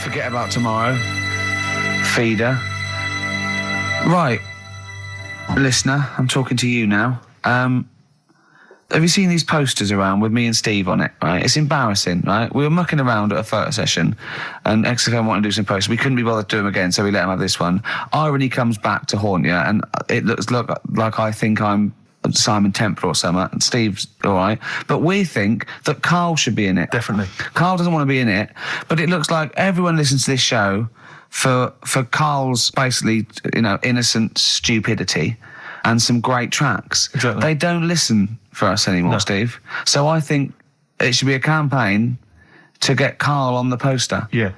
Forget about tomorrow. Feeder. Right. Listener, I'm talking to you now. Have you seen these posters around with me and Steve on it, right? It's embarrassing, right? We were mucking around at a photo session and XFM wanted to do some posters. We couldn't be bothered to do them again, so we let them have this one. Irony comes back to haunt you, and it looks like I think I'm Simon Temple or something, and Steve's all right. But we think that Karl should be in it. Definitely. Karl doesn't want to be in it, but it looks like everyone listens to this show for Karl's basically, innocent stupidity and some great tracks. Exactly. They don't listen for us anymore, no. Steve. So I think it should be a campaign to get Karl on the poster. Yeah.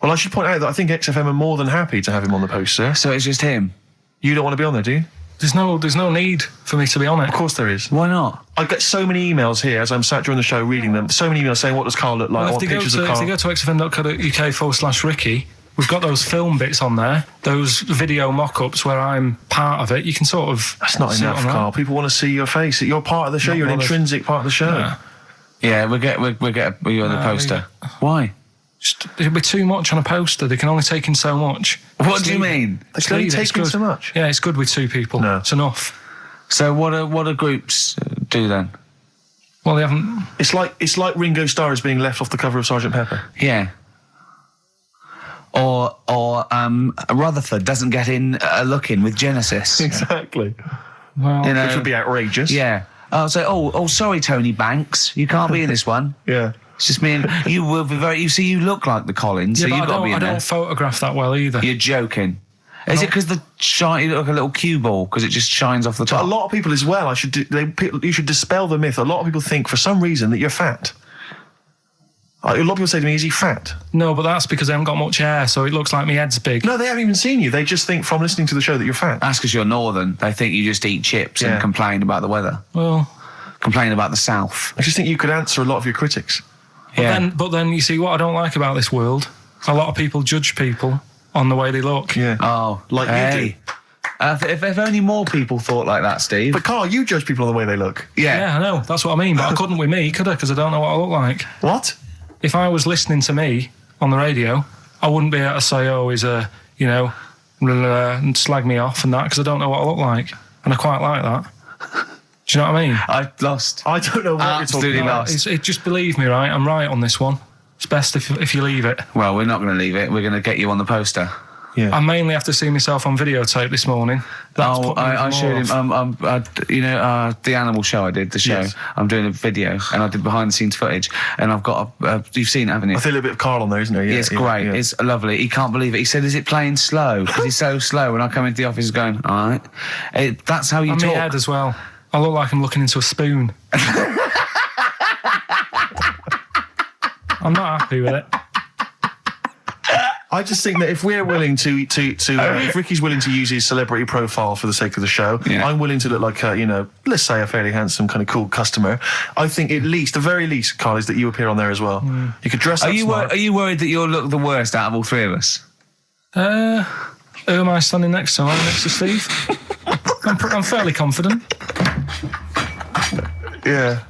Well, I should point out that I think XFM are more than happy to have him on the poster. So it's just him? You don't want to be on there, do you? There's no need for me to be on it. Of course there is. Why not? I get so many emails here as I'm sat during the show reading them. So many emails saying, what does Karl look like? Well, I want pictures of Karl. If they go to xfm.co.uk/Ricky, we've got those film bits on there, those video mock-ups where I'm part of it. You can sort of... That's not enough, Karl. People want to see your face. You're part of the show. You're an intrinsic part of the show. Yeah, we'll get you on the poster. Why? It'll be too much on a poster. They can only take in so much. What do you mean? They can only take in so much? Yeah, it's good with two people. No. It's enough. So what do groups do then? Well, they haven't... It's like Ringo Starr is being left off the cover of Sgt. Pepper. Yeah. Or Rutherford doesn't get in a look in with Genesis. Exactly. Well, which would be outrageous. Yeah. Oh, so sorry, Tony Banks, you can't be in this one. Yeah. It's just me and you will be very. You see, you look like the Collins, yeah, so you've got to be in there. I don't photograph that well either. You're joking. Is it because you look like a little cue ball because it just shines off the top? But a lot of people as well. You should dispel the myth. A lot of people think for some reason that you're fat. A lot of people say to me, is he fat? No, but that's because I haven't got much hair, so it looks like my head's big. No, they haven't even seen you. They just think from listening to the show that you're fat. That's because you're northern. They think you just eat chips and complain about the weather. Well... Complain about the South. I just think you could answer a lot of your critics. But then you see what I don't like about this world. A lot of people judge people on the way they look. Yeah. Oh, like you do. If only more people thought like that, Steve. But Karl, you judge people on the way they look. Yeah, I know. That's what I mean. But I couldn't with me, could I? Because I don't know what I look like. What? If I was listening to me on the radio, I wouldn't be able to say, oh, he's and slag me off and that, because I don't know what I look like. And I quite like that. Do you know what I mean? I lost. I don't know what Absolutely you're talking lost. Just believe me, right? I'm right on this one. It's best if you leave it. Well, we're not going to leave it. We're going to get you on the poster. Yeah. I mainly have to see myself on videotape this morning. I showed him. The animal show I did. The show. Yes. I'm doing a video, and I did behind the scenes footage, and I've got you've seen it, haven't you? I feel a bit of Karl on there, isn't there? Yeah, it's great. Yeah. It's lovely. He can't believe it. He said, "Is it playing slow?" Because he's so slow. When I come into the office, going, "All right." That's how you talk. My head as well. I look like I'm looking into a spoon. I'm not happy with it. I just think that if we're willing if Ricky's willing to use his celebrity profile for the sake of the show, I'm willing to look like let's say a fairly handsome, kind of cool customer. I think the very least, Karl, is that you appear on there as well. You could dress up smart. Are you worried that you'll look the worst out of all three of us? Who am I standing next to? I'm next to Steve. I'm fairly confident. Yeah.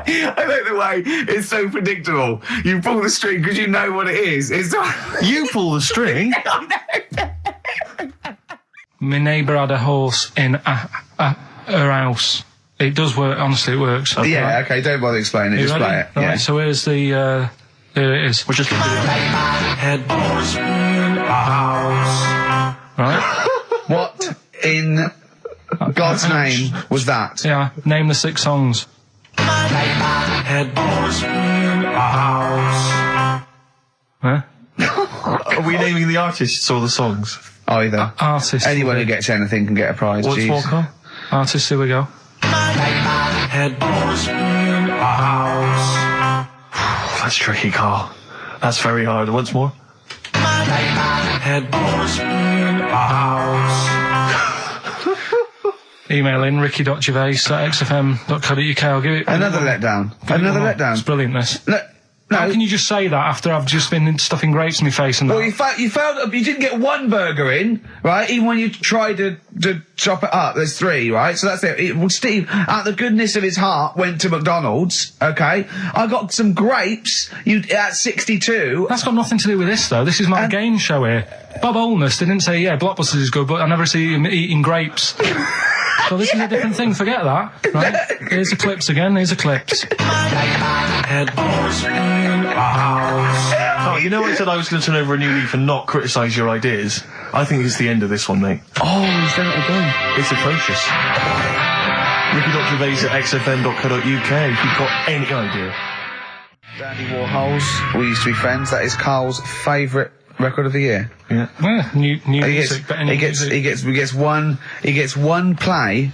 I like the way it's so predictable. You pull the string because you know what it is. You pull the string? My neighbour had a horse in her house. It does work. Honestly, it works. Okay. Yeah, okay, don't bother explaining it. Just play it. Right, yeah. So here's the... here it is. We're just... Head horse in a house. Right. What in God's name was that? Yeah, name the 6 songs. Head horse in a house. Huh? Are we naming the artists or the songs? Either. Artists. Anyone who gets anything can get a prize. What's more, Karl? Artists, here we go. Head horse in a house. That's tricky, Karl. That's very hard. Once more. Head horse in a house. Email in ricky.gervais@xfm.co.uk. I'll give it... Another letdown. Another letdown. It's brilliant, this. Look, How can you just say that after I've just been stuffing grapes in my face and Well, that? you didn't get one burger in, right? Even when you tried to chop it up, there's 3, right? So that's it. Well, Steve, out of the goodness of his heart, went to McDonald's, okay? I got some grapes, at 62. That's got nothing to do with this, though. This is my game show here. Bob Holness didn't say, yeah, Blockbusters is good, but I never see him eating grapes. So this is a different thing, forget that, right? Here's the clips again, here's the clips. Oh, you know I said I was going to turn over a new leaf and not criticise your ideas? I think it's the end of this one, mate. Oh, he's done it again. It's atrocious. Ricky.Gervais at XFM.co.uk if you've got any idea. Dandy Warhols, we used to be friends. That is Carl's favourite record of the year. Yeah. Yeah, new music, better new music. He gets one play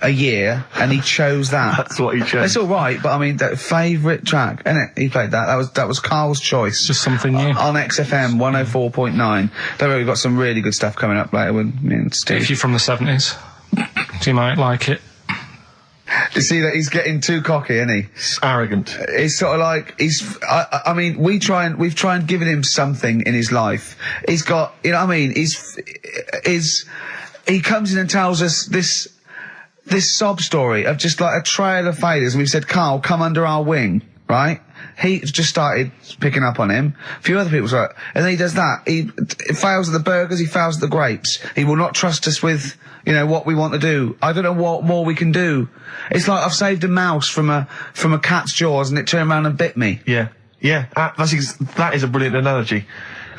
a year, and he chose that. That's what he chose. It's all right, but I mean, that favourite track, innit? He played that. That was Carl's choice. Just something new. On XFM 104.9. Don't worry, we've got some really good stuff coming up later with me and Steve. If you're from the 70s, you might like it. You see that he's getting too cocky, isn't he? It's arrogant. It's sort of like I mean, we've tried giving him something in his life. He's got, you know what I mean? He comes in and tells us this sob story of just like a trail of failures. And we've said, Carl, come under our wing, right? He just started picking up on him. A few other people's like, and then he does that. He fails at the burgers, he fails at the grapes. He will not trust us with, you know, what we want to do. I don't know what more we can do. It's like I've saved a mouse from a cat's jaws and it turned around and bit me. Yeah. Yeah. That is a brilliant analogy.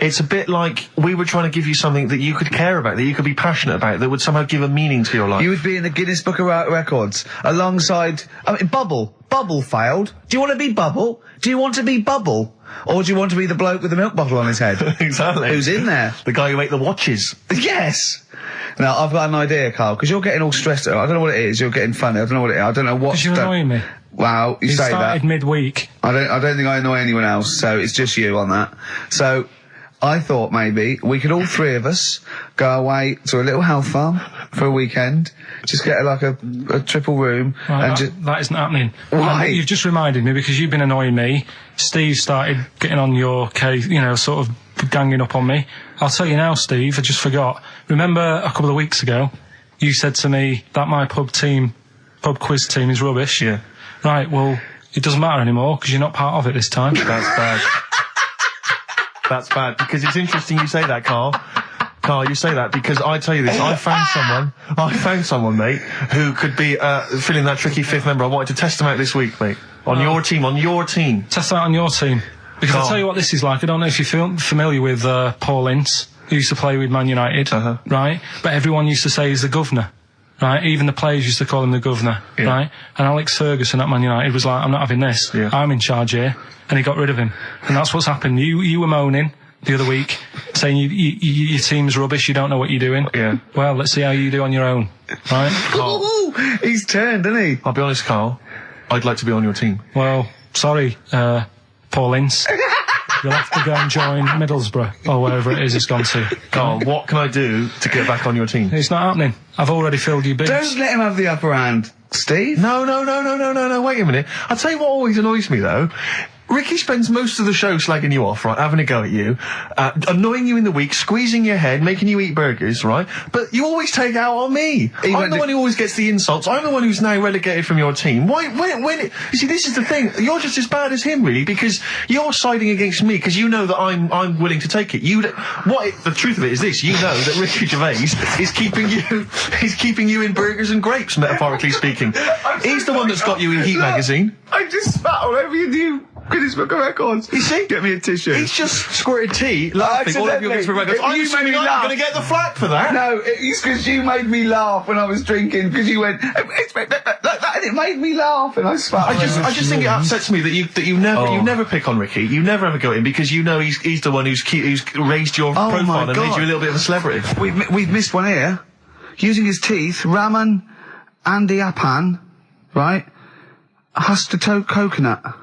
It's a bit like we were trying to give you something that you could care about, that you could be passionate about, that would somehow give a meaning to your life. You would be in the Guinness Book of Records alongside, I mean, Bubble. Bubble failed. Do you want to be Bubble? Do you want to be Bubble? Or do you want to be the bloke with the milk bottle on his head? Exactly. Who's in there? The guy who ate the watches. Yes! Now, I've got an idea, Carl, because you're getting all stressed out. I don't know what it is. You're getting funny. I don't know what it is. I don't know what... Because you're annoying me. Wow, you say that. Started midweek. I don't think I annoy anyone else, so it's just you on that. So... I thought maybe we could all 3 of us go away to a little health farm for a weekend, just get like a triple room, right, and that isn't happening. Why? You've just reminded me, because you've been annoying me. Steve started getting on your case, you know, sort of ganging up on me. I'll tell you now, Steve, I just forgot. Remember a couple of weeks ago, you said to me that my pub quiz team is rubbish. Yeah. Right, well, it doesn't matter anymore because you're not part of it this time. That's bad. That's bad, because it's interesting you say that, Carl. Carl, you say that because I tell you this, I found someone, mate, who could be filling that tricky 5th member. I wanted to test him out this week, mate. On your team. Test out on your team. Because Carl. I'll tell you what this is like. I don't know if you're familiar with Paul Ince, who used to play with Man United, right? But everyone used to say he's the governor. Right, even the players used to call him the governor, right? And Alex Ferguson at Man United was like, I'm not having this. Yeah. I'm in charge here. And he got rid of him. And that's what's happened. You were moaning the other week, saying your team's rubbish, you don't know what you're doing. Yeah. Well, let's see how you do on your own, right? Ooh, he's turned, isn't he? I'll be honest, Carl, I'd like to be on your team. Well, sorry, Paul Ince. You'll have to go and join Middlesbrough, or wherever it is it's gone to. Carl, what can I do to get back on your team? It's not happening. I've already filled your bins. Don't let him have the upper hand, Steve. No, wait a minute. I'll tell you what always annoys me, though. Ricky spends most of the show slagging you off, right, having a go at you, annoying you in the week, squeezing your head, making you eat burgers, right? But you always take it out on me. I'm the one who always gets the insults. I'm the one who's now relegated from your team. Why, you see, this is the thing. You're just as bad as him, really, because you're siding against me, because you know that I'm willing to take it. The truth of it is this, you know that Ricky Gervais is keeping you in burgers and grapes, metaphorically speaking. He's the one that's got you in Heat magazine. I just spat all over you. Guinness Book of Records. You see? Get me a tissue. He's just squirted tea, laughing all over your Guinness Book of Records. I'm assuming I'm going to get the flak for that. No, it's because you made me laugh when I was drinking, because you went, and it made me laugh, and I spat. I just think it upsets me that you never pick on Ricky. You never ever go at him, because you know he's the one who's raised your profile and made you a little bit of a celebrity. We've missed one here. Using his teeth, Raman Andiapan, right? Husked a coconut.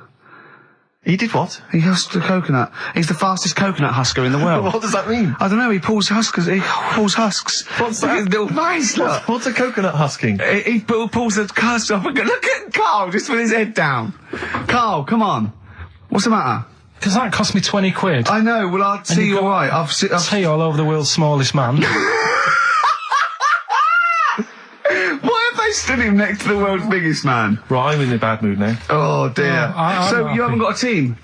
He did what? He husked a coconut. He's the fastest coconut husker in the world. What does that mean? I don't know. He pulls husks. What's that? Nice. What's a coconut husking? He pulls the husk off. Look at Carl just with his head down. Carl, come on. What's the matter? Because that cost me 20 quid. I know, well, I'll see you all right. I've tea all over the world's smallest man. Why have they stood him next to the world's biggest man? Right, I'm in a bad mood now. Oh, dear. I'm So not you haven't happy. got a team?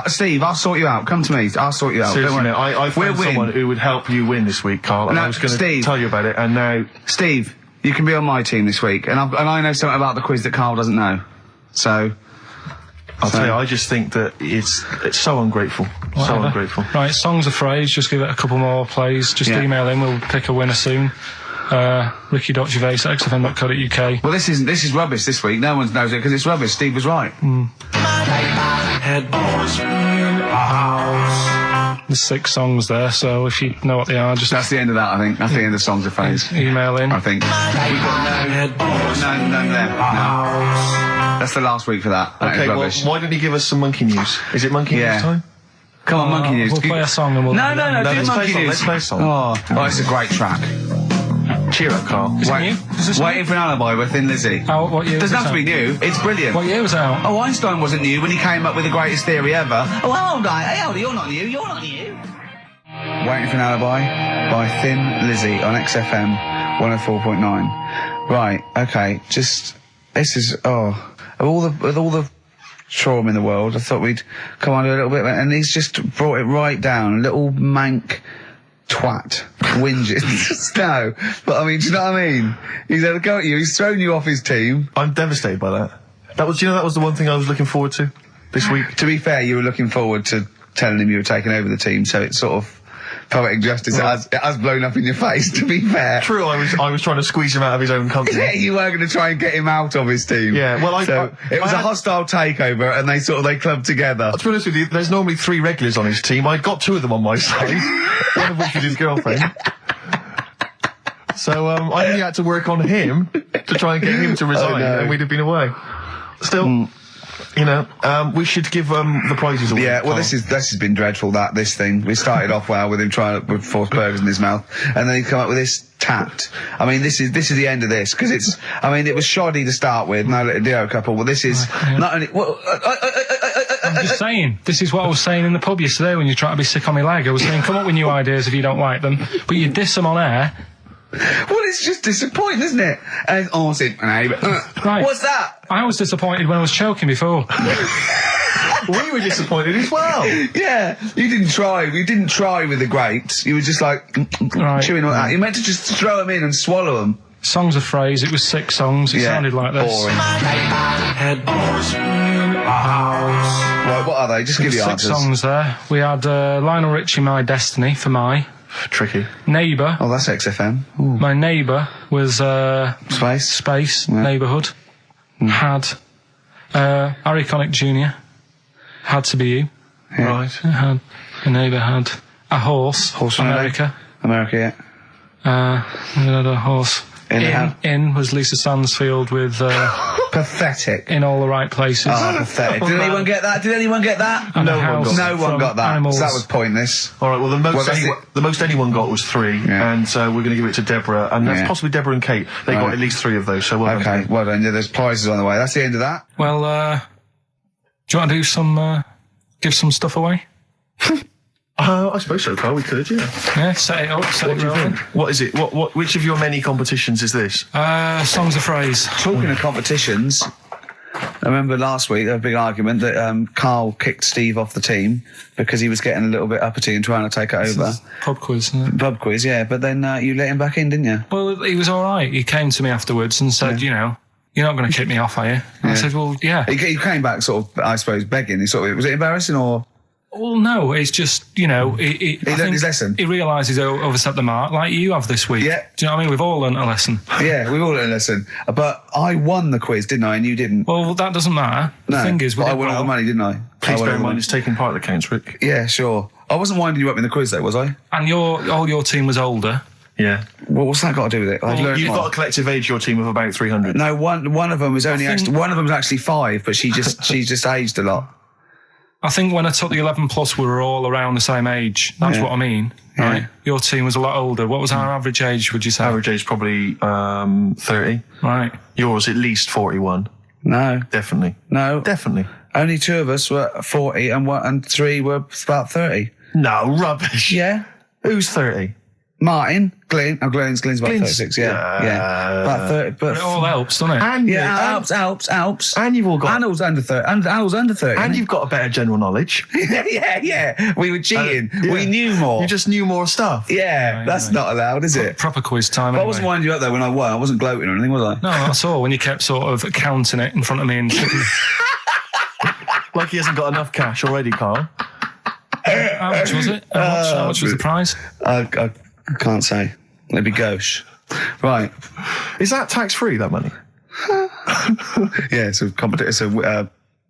Steve, I'll sort you out. Come to me. I'll sort you out. Seriously, Don't mate, worry. I found We'll someone win. who would help you win this week, Carl, and No, I was going to Steve. tell you about it, and now... Steve, you can be on my team this week, and I know something about the quiz that Carl doesn't know. So... I'll tell you, I just think that it's so ungrateful. So Whatever. ungrateful. Right, songs of phrase, just give it a couple more plays. Just Yeah. email in, we'll pick a winner soon. ricky.gervais@xfm.co.uk. Well, this is rubbish this week. No one knows it because it's rubbish. Steve was right. There's 6 songs there, so if you know what they are, just That's the end of that, I think. That's the end of the songs of phrase. email in. I think. We've got none there. No. That's the last week for that. That is Okay, well, rubbish. why don't you give us some monkey news? Is it monkey Yeah. news time? Come on, monkey news. We'll play a song and we'll... No, do do let's play a monkey song, news. let's play a song. Oh, it's a great track. Cheer up, Carl. Is it new? Is this Waiting for an alibi with Thin Lizzy. Out, what year was Doesn't it have to be out? new. It's brilliant. What year was it out? Oh, Einstein wasn't new when he came up with the greatest theory ever. Oh, hold on. Hey, hold on. You're not new. You're not new. Waiting for an Alibi by Thin Lizzy on XFM 104.9. Right, okay, this is, with all the trauma in the world, I thought we'd come on a little bit, and he's just brought it right down. Little mank twat. Whinges. No, but I mean, do you know what I mean? He's had a go at you, he's thrown you off his team. I'm devastated by that. That was the one thing I was looking forward to this week. To be fair, you were looking forward to telling him you were taking over the team, so it's sort of poetic justice. It has blown up in your face, to be fair. True, I was trying to squeeze him out of his own company. Yeah, you were going to try and get him out of his team. Yeah, well, it was a hostile takeover, and they clubbed together. To be honest with you, there's normally 3 regulars on his team. I got 2 of them on my side, one of which is his girlfriend. So I only had to work on him to try and get him to resign, and we'd have been away. Still, you know, we should give the prizes away. Yeah, well, Carl. this has been dreadful. This thing. We started off well with him trying to force burgers in his mouth, and then he come up with this tat. I mean, this is the end of this because it's. I mean, it was shoddy to start with. No little duo couple. Well, this is not only. Well, I'm just saying, this is what I was saying in the pub yesterday when you try to be sick on my leg. I was saying, come up with new ideas if you don't like them, but you diss them on air. well, it's just disappointing, isn't it? And Right. What's that? I was disappointed when I was choking before. We were disappointed as well. Yeah, you didn't try. You didn't try with the grapes. You were just like chewing on that. You meant to just throw them in and swallow them. Songs of phrase, it was 6 songs, it sounded like this. Boring. Right, what are they? Just give you 6 answers. songs there. We had Lionel Richie, My Destiny, for my. Tricky. Neighbour. Oh, that's XFM. Ooh. My neighbour was Space. Neighbourhood. Had Harry Connick Jr. Had to be you. Yeah. Right. Had a neighbour had a horse. Horse America. America, yeah. We had a horse. In was Lisa Stansfield with Pathetic. In All the Right Places. Oh, pathetic. Did anyone get that? And no a one house got No one from got that. Animals. So that was pointless. All right. Well, the most anyone got was 3, Yeah. and we're going to give it to Deborah, and that's Yeah. possibly Deborah and Kate. They got Right. at least 3 of those. So well done. Okay, well done. Yeah, there's prizes on the way. That's the end of that. Well, do you want to do some, give some stuff away? I suppose so, Carl. We could, yeah. Yeah, set it up, set What it do you rolling. think? What is it? Which of your many competitions is this? Songs of phrase. Talking of competitions, I remember last week there was a big argument that Carl kicked Steve off the team because he was getting a little bit uppity and trying to take it over. Pub quiz, isn't it? Pub quiz, yeah, but then you let him back in, didn't you? Well, he was all right. He came to me afterwards and said, you know, you're not going to kick me off, are you? And I said, well, yeah. He came back sort of, I suppose, begging. Was it embarrassing or...? Well, no, it's just, you know... He learned his lesson. He realised he's overstepped the mark, like you have this week. Yeah. Do you know what I mean? We've all learnt a lesson. Yeah, we've all learned a lesson. But I won the quiz, didn't I? And you didn't. Well, that doesn't matter. The thing is, we but I did won all well. the money, didn't I? Please I won bear all in the mind money. it's taking part that counts, Rick. Yeah, sure. I wasn't winding you up in the quiz, though, was I? And all your team was older. Yeah. Well, what's that got to do with it? I've learned You've one. got a collective age, your team, of about 300. No, one of them was only think- one of them was actually 5, but she just aged a lot. I think when I took the 11 plus, we were all around the same age. That's what I mean, right? Yeah. Your team was a lot older. What was our average age, would you say? Average age probably 30. Right. Yours at least 41. No, Definitely. no. Definitely. Only 2 of us were 40 and 3 were about 30. No, rubbish. Yeah. Who's 30? Martin, Glenn's about Glenn's- 36, yeah. About 30, but... It all helps, doesn't it? And Alps. And you've all got... And I was under 30. And I was under 30. And you've got a better general knowledge. yeah. We were cheating. We knew more. You just knew more stuff. Yeah, that's not allowed, is it? Proper quiz time. But I Anyway. wasn't winding you up though when I won. I wasn't gloating or anything, was I? No, I saw when you kept sort of counting it in front of me and Like he hasn't got enough cash already, Carl. how much was it? How much was the prize? I can't say. It'd be gauche. Right. Is that tax-free, that money? Yeah, it's a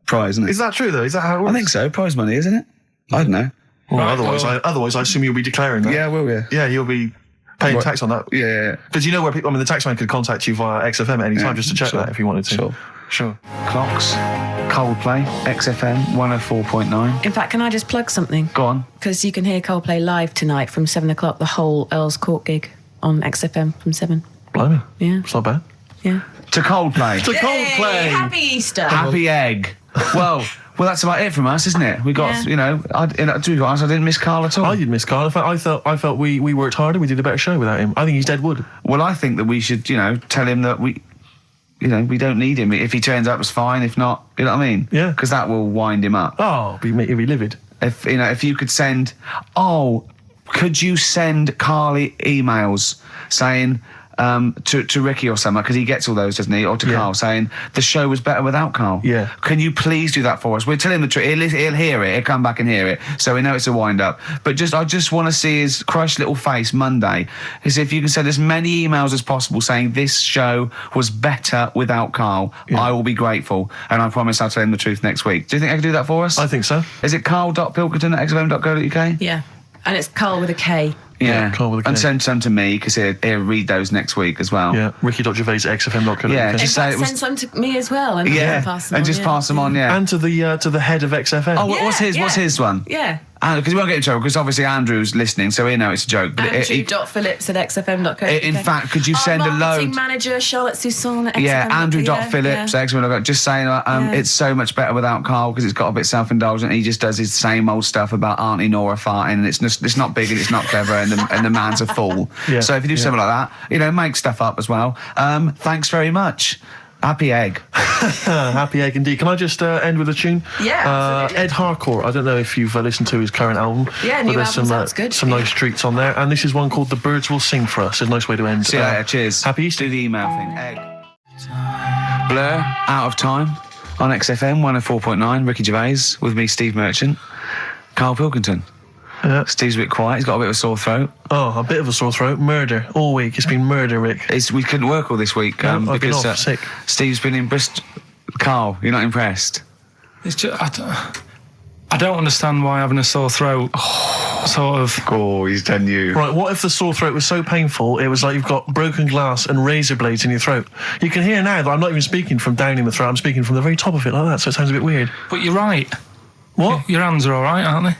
prize, isn't it? Is that true, though? Is that how it works? I think so. Prize money, isn't it? I don't know. Well, Right, otherwise, I assume you'll be declaring that. Yeah, will we? Yeah, you'll be paying tax on that. Yeah. Because you know where people... I mean, the taxman could contact you via XFM at any time just to check that if he wanted to. Sure. Clocks, Coldplay, XFM 104.9. In fact, can I just plug something? Go on. Because you can hear Coldplay live tonight from 7 o'clock, the whole Earl's Court gig on XFM from 7. Blimey. Yeah. It's not bad. Yeah. To Coldplay. To Coldplay. Happy Easter. Happy egg. Well, that's about it from us, isn't it? We got, Yeah. to be honest, I didn't miss Carl at all. I did miss Carl. In fact, I felt we worked harder. We did a better show without him. I think he's dead wood. Well, I think that we should, tell him that we don't need him. If he turns up, it's fine. If not, you know what I mean? Yeah. Because that will wind him up. Oh, he'll be livid. If you could send, could you send Carly emails saying to Ricky or something, because he gets all those, doesn't he? Or to Carl saying the show was better without Carl. Yeah. Can you please do that for us? We're telling the truth. He'll hear it. He'll come back and hear it. So we know it's a wind up. But I just want to see his crushed little face Monday. Is if you can send as many emails as possible saying this show was better without Carl. I will be grateful, and I promise I'll tell him the truth next week. Do you think I can do that for us? I think so. Is it carl.pilkington@xfm.co.uk? Yeah. And it's Carl with a K. Yeah, Carl with a K. and send some to me because he'll read those next week as well. Yeah. Ricky.gervais@xfm.co.uk. Yeah, In just fact, say it was. send some to me as well. And pass them and on, just pass them on. Yeah. And to the head of XFM. Oh, what's his? What's his one? Yeah. Because we won't get in trouble because obviously Andrew's listening, so he know it's a joke. But Andrew.phillips@xfm.co.uk. in fact, could you send a marketing load? manager Charlotte Soussan at Yeah, XFM. Andrew.Phillips, XFM. Just saying, it's so much better without Carl because it's got a bit self-indulgent. He just does his same old stuff about Auntie Nora farting, and it's not big and it's not clever, and the man's a fool. Yeah. So if you do something like that, make stuff up as well. Thanks very much. Happy egg. Happy egg indeed. Can I just end with a tune? Yeah, absolutely. Ed Harcourt. I don't know if you've listened to his current album. Yeah, but new there's album sounds good. some nice treats on there. And this is one called The Birds Will Sing for Us. It's a nice way to end. See you later. Cheers. Happy Easter. Do the email thing. Egg. Blur, Out of Time on XFM 104.9. Ricky Gervais with me, Steve Merchant. Karl Pilkington. Yeah. Steve's a bit quiet. He's got a bit of a sore throat. Oh, a bit of a sore throat. Murder. All week. It's been murder, Rick. We couldn't work all this week No, I've been because off sick. Steve's been in Bristol. Carl, you're not impressed? It's just, I don't understand why having a sore throat sort of... Oh, he's done you. Right, what if the sore throat was so painful it was like you've got broken glass and razor blades in your throat? You can hear now that I'm not even speaking from down in the throat, I'm speaking from the very top of it like that, so it sounds a bit weird. But you're right. What? Your hands are all right, aren't they?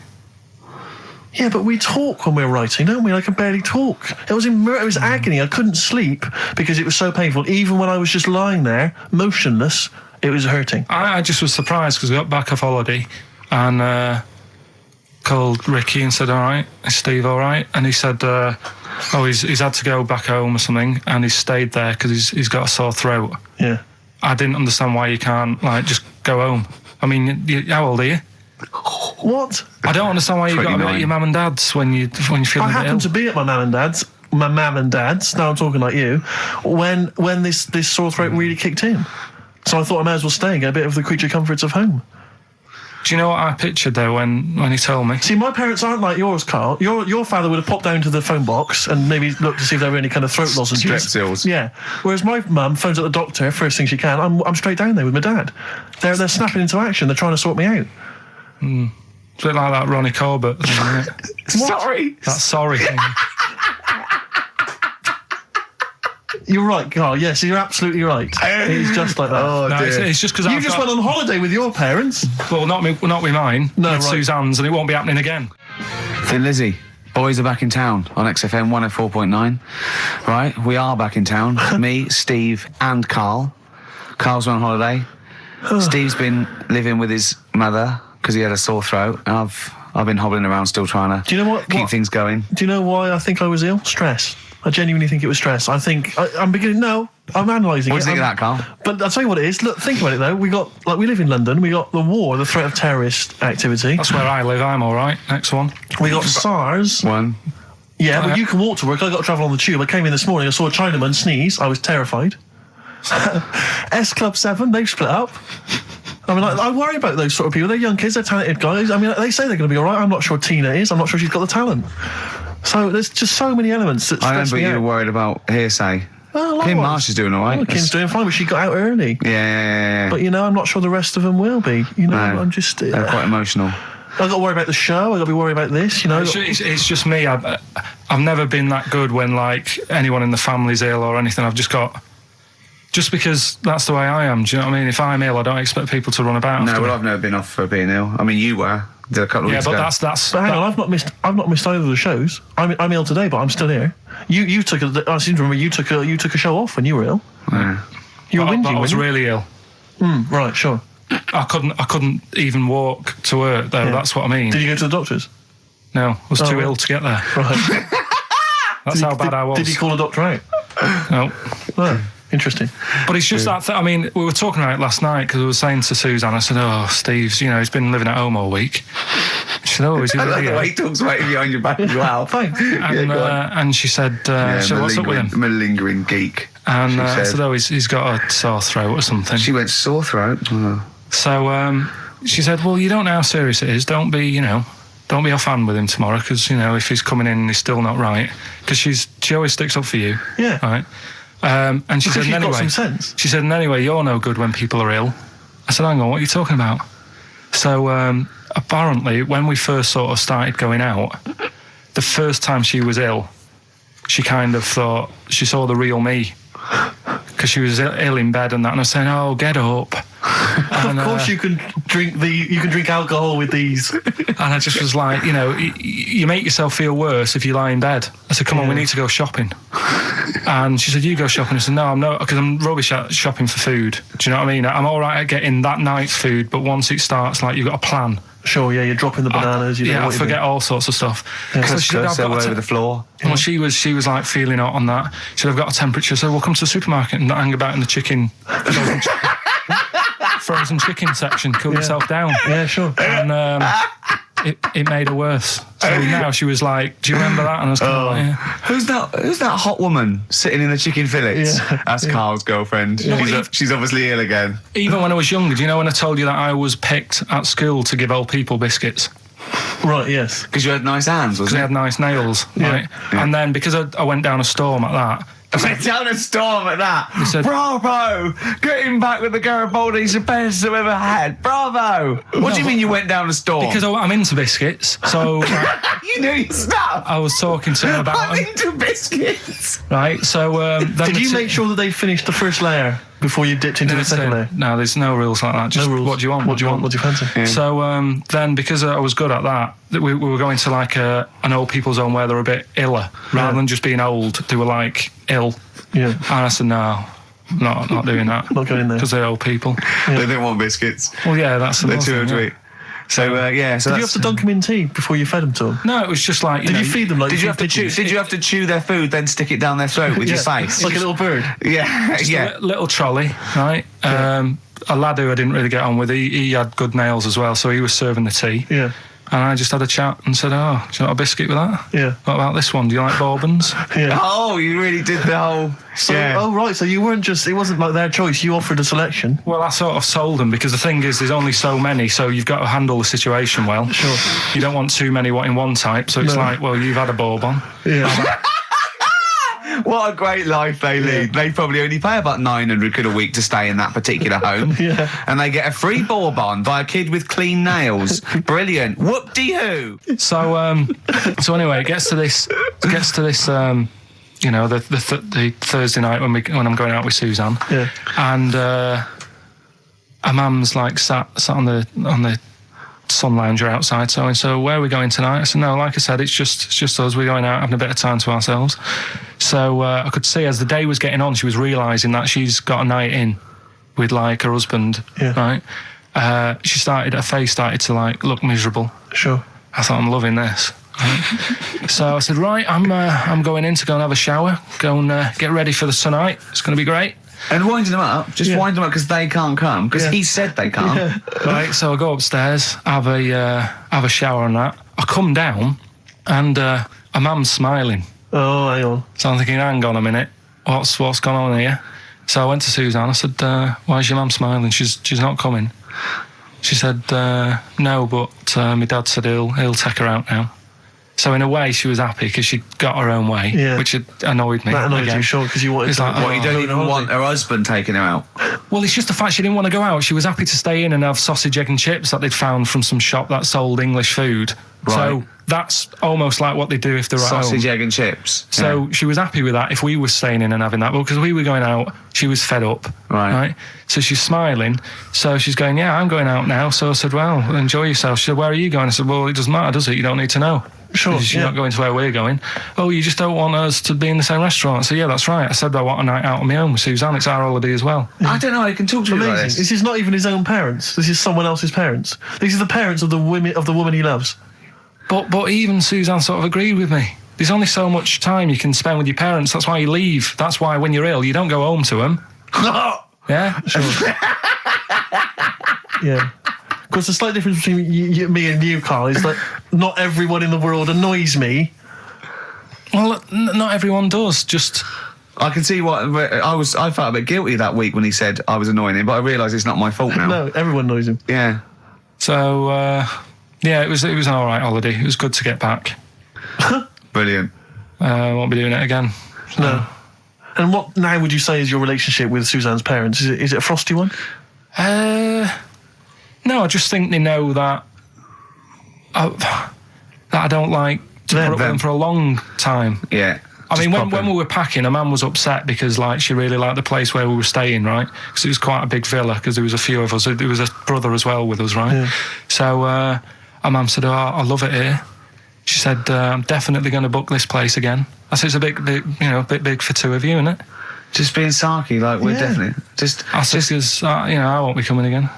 Yeah, but we talk when we're writing, don't we? I can barely talk. It was agony. I couldn't sleep because it was so painful. Even when I was just lying there, motionless, it was hurting. I just was surprised because I got back off holiday and called Ricky and said, all right, is Steve all right? And he said, he's had to go back home or something and he's stayed there because he's got a sore throat. Yeah. I didn't understand why you can't, just go home. I mean, how old are you? What? I don't understand why you got to be at your mum and dad's when you're feeling I a bit ill. happened to be at my mum and dad's, now I'm talking like you, when this sore throat really kicked in. So I thought I may as well stay and get a bit of the creature comforts of home. Do you know what I pictured though when he told me? See, my parents aren't like yours, Carl. Your father would have popped down to the phone box and maybe looked to see if there were any kind of throat lozenges. Strepsils. Yeah. Whereas my mum phones at the doctor first thing she can. I'm straight down there with my dad. They're snapping into action. They're trying to sort me out. It's a bit like that Ronnie Corbett thing, isn't it? Sorry. That sorry thing. You're right, Carl. Yes, you're absolutely right. It's just like that. Oh, No, dear. it's just because You just went on holiday with your parents. Well, not with mine. No, with right. Suzanne's, and it won't be happening again. Thin Lizzy. Boys are back in town on XFM 104.9. Right, we are back in town. Me, Steve, and Carl. Carl's on holiday. Steve's been living with his mother because he had a sore throat. And I've been hobbling around still trying to Do you know what? keep things going. Do you know why I think I was ill? Stress. I genuinely think it was stress. I think I'm beginning. No, I'm analysing it. What do you think of that, Carl? But I'll tell you what it is. Look, think about it though. We live in London. We got the war, the threat of terrorist activity. That's where I live. I'm all right. Next one. We got SARS. One. Yeah, but you can walk to work. I got to travel on the tube. I came in this morning. I saw a Chinaman sneeze. I was terrified. S Club 7. They've split up. I mean, I worry about those sort of people. They're young kids. They're talented guys. I mean, they say they're going to be all right. I'm not sure Tina is. I'm not sure she's got the talent. So there's just so many elements that I stress remember me you out. were worried about hearsay. Oh, Kim likewise. Marsh is doing all right. Oh, Kim's doing fine, but she got out early. Yeah. But, I'm not sure the rest of them will be. No, I'm just... they're quite emotional. I've got to worry about the show. I've got to be worried about this, It's just me. I've never been that good when, like, anyone in the family's ill or anything. I've just got... Just because that's the way I am, do you know what I mean? If I'm ill, I don't expect people to run about. No, well, I've never been off for being ill. I mean, you were. Did a couple of weeks ago. Yeah, but that's. But hang on, I've not missed either of the shows. I'm ill today, but I'm still here. You took I seem to remember you took a show off when you were ill. Yeah. You were whinging. I was weren't you? really ill. Right, sure. I couldn't even walk to work though. Yeah. That's what I mean. Did you go to the doctors? No, I was too right. ill to get there. Right. That's how bad I was. Did you call a doctor out? No. Oh, interesting. But it's just that. I mean, we were talking about it last night because I was saying to Suzanne, I said, "Oh, Steve's, he's been living at home all week." She said, "Oh, is he I love really the ill?" way he talks about it behind your back as well. Thanks. And she said, "So what's up with him?" Malingering geek. And she I said. said, "Oh, he's got a sore throat or something." She went sore throat. Oh. So she said, "Well, you don't know how serious it is. Don't be offhand with him tomorrow because if he's coming in and he's still not right, because she always sticks up for you." Yeah. Right. And she Because said, she's "Anyway, got some sense. She said, and anyway, you're no good when people are ill." I said, "Hang on, what are you talking about?" So apparently, when we first sort of started going out, the first time she was ill, she kind of thought she saw the real me because she was ill in bed and that, and I was saying, "Oh, get up." And, Of course, you can drink alcohol with these. and I just was like, you make yourself feel worse if you lie in bed. I said, "Come on, we need to go shopping." And she said, "You go shopping." I said, "No, I'm not, because I'm rubbish at shopping for food." Do you know what I mean? I'm all right at getting that night's food, but once it starts, like, you've got a plan. Sure, yeah, you're dropping the bananas. I forget all sorts of stuff. So she said, all over the floor. Well, she was like feeling out on that. She said, "I've got a temperature, so we'll come to the supermarket and not hang about in the chicken frozen chicken section. Cool yourself down." Yeah, sure. And it made her worse. So now she was like, "Do you remember that?" And I was kind of like, "Yeah." Who's that hot woman sitting in the chicken fillets? Yeah. That's Carl's girlfriend. She's obviously ill again. Even when I was younger, do you know when I told you that I was picked at school to give old people biscuits? Right, yes. Because you had nice hands, Because they wasn't had nice nails, right? Yeah. And then because I went down a storm at that, Went down a storm at that. said- Bravo! Getting back with the Garibaldi's the best I've ever had. Bravo! What do you mean you went down a storm? because I'm into biscuits, so you knew your stuff. I was talking to them about I'm them, into biscuits. right? So then Did you make sure that they finished the first layer before you dipped into the second layer? No, there's no rules like that. Just No rules. what do you want? What do you want? What do you fancy? Yeah. So then, because I was good at that, we were going to like an old people's home where they're a bit iller, rather than just being old. They were like ill, Yeah. and I said, "No, not doing that." Not going there. Because they're old people. They didn't want biscuits. Well, yeah, that's the They're most too thing, old to yeah. eat. So yeah. So Did you have to dunk them in tea before you fed them to them? No, it was just like Did you feed them like Did you have to chew? pigeons? Did you have to chew their food, then stick it down their throat with your face? Like a little bird. Yeah, yeah. little trolley, right? A lad who I didn't really get on with, he had good nails as well, so he was serving the tea. Yeah. And I just had a chat and said, "Oh, do you want a biscuit with that? Yeah. What about this one? Do you like bourbons?" Yeah. Oh, you really did the whole. So, yeah. oh, right. So you weren't just, it wasn't like their choice. You offered a selection. Well, I sort of sold them because the thing is, there's only so many, so you've got to handle the situation well. Sure. You don't want too many in one type, so it's No. like, well, you've had a bourbon. Yeah. What a great life they lead. They probably only pay about 900 quid a week to stay in that particular home. Yeah. And they get a free bourbon by a kid with clean nails. Brilliant. Whoop-de-hoo. So anyway, it gets to this, the Thursday night when I'm going out with Suzanne. Yeah. And her mum's like sat on the sun lounger outside, so where are we going tonight? I said, "No, like I said, it's just us. We're going out having a bit of time to ourselves." So I could see as the day was getting on, she was realising that she's got a night in with like her husband, right? Her face started to like look miserable. Sure. I thought, I'm loving this. Right? So I said, right, I'm going in to go and have a shower, go and get ready for the tonight. It's going to be great. And winding them up, wind them up because they can't come, because he said they can't. Yeah. Right, so I go upstairs, have a shower and that. I come down and a mum's smiling. Oh, hang on. So I'm thinking, hang on a minute, what's going on here? So I went to Suzanne, I said, why is your mum smiling? She's not coming. She said, no, but my dad said he'll take her out now. So in a way, she was happy because she got her own way, which had annoyed me. That annoyed you, sure, because you wanted you don't even want her husband taking her out? Well, it's just the fact she didn't want to go out. She was happy to stay in and have sausage, egg and chips that they'd found from some shop that sold English food. Right. So that's almost like what they do if they're at home. Sausage, egg and chips. So she was happy with that if we were staying in and having that. Well, because we were going out, she was fed up. Right. So she's smiling. So she's going, yeah, I'm going out now. So I said, well, enjoy yourself. She said, where are you going? I said, well, it doesn't matter, does it? You don't need to know. Sure. You're not going to where we're going. Oh, you just don't want us to be in the same restaurant. So yeah, that's right. I said I want a night out on my own with Suzanne. It's our holiday as well. I don't know. I can talk to you about this. This is not even his own parents. This is someone else's parents. These are the parents of the woman he loves. But even Suzanne sort of agreed with me. There's only so much time you can spend with your parents. That's why you leave. That's why when you're ill, you don't go home to them. Yeah. Sure. Yeah. Because the slight difference between me and you, Carl, is that not everyone in the world annoys me. Well, not everyone does. Just I can see what I felt a bit guilty that week when he said I was annoying him, but I realise it's not my fault now. No, everyone annoys him. Yeah. So yeah, it was an all right holiday. It was good to get back. Brilliant. Won't be doing it again. So. No. And what now would you say is your relationship with Suzanne's parents? Is it a frosty one? No, I just think they know that I don't like to put up with them for a long time. Yeah. I mean, when we were packing, a man was upset because like she really liked the place where we were staying, right? Because it was quite a big villa. Because there was a few of us. There was a brother as well with us, right? Yeah. So our mum said, "Oh, I love it here." She said, "I'm definitely going to book this place again." I said, "It's a bit big for two of you, isn't it?" Just being sarky, like we're definitely just. I said, because I won't be coming again.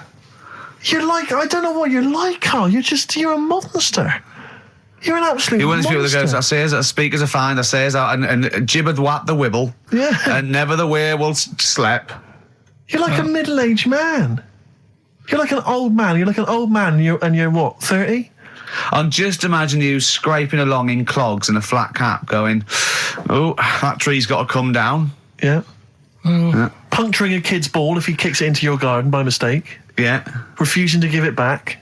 You're like, I don't know what you're like, Carl. You're a monster. You're an absolute You're one of those monster. people that goes, I says that speakers are fine, I says that, and gibbered whap the wibble. Yeah. And never the werewolf slept. You're like a middle-aged man. You're like an old man. You're like an old man and you're what, 30? And just imagine you scraping along in clogs and a flat cap going, oh, that tree's got to come down. Yeah. Puncturing a kid's ball if he kicks it into your garden by mistake. Yeah. Refusing to give it back.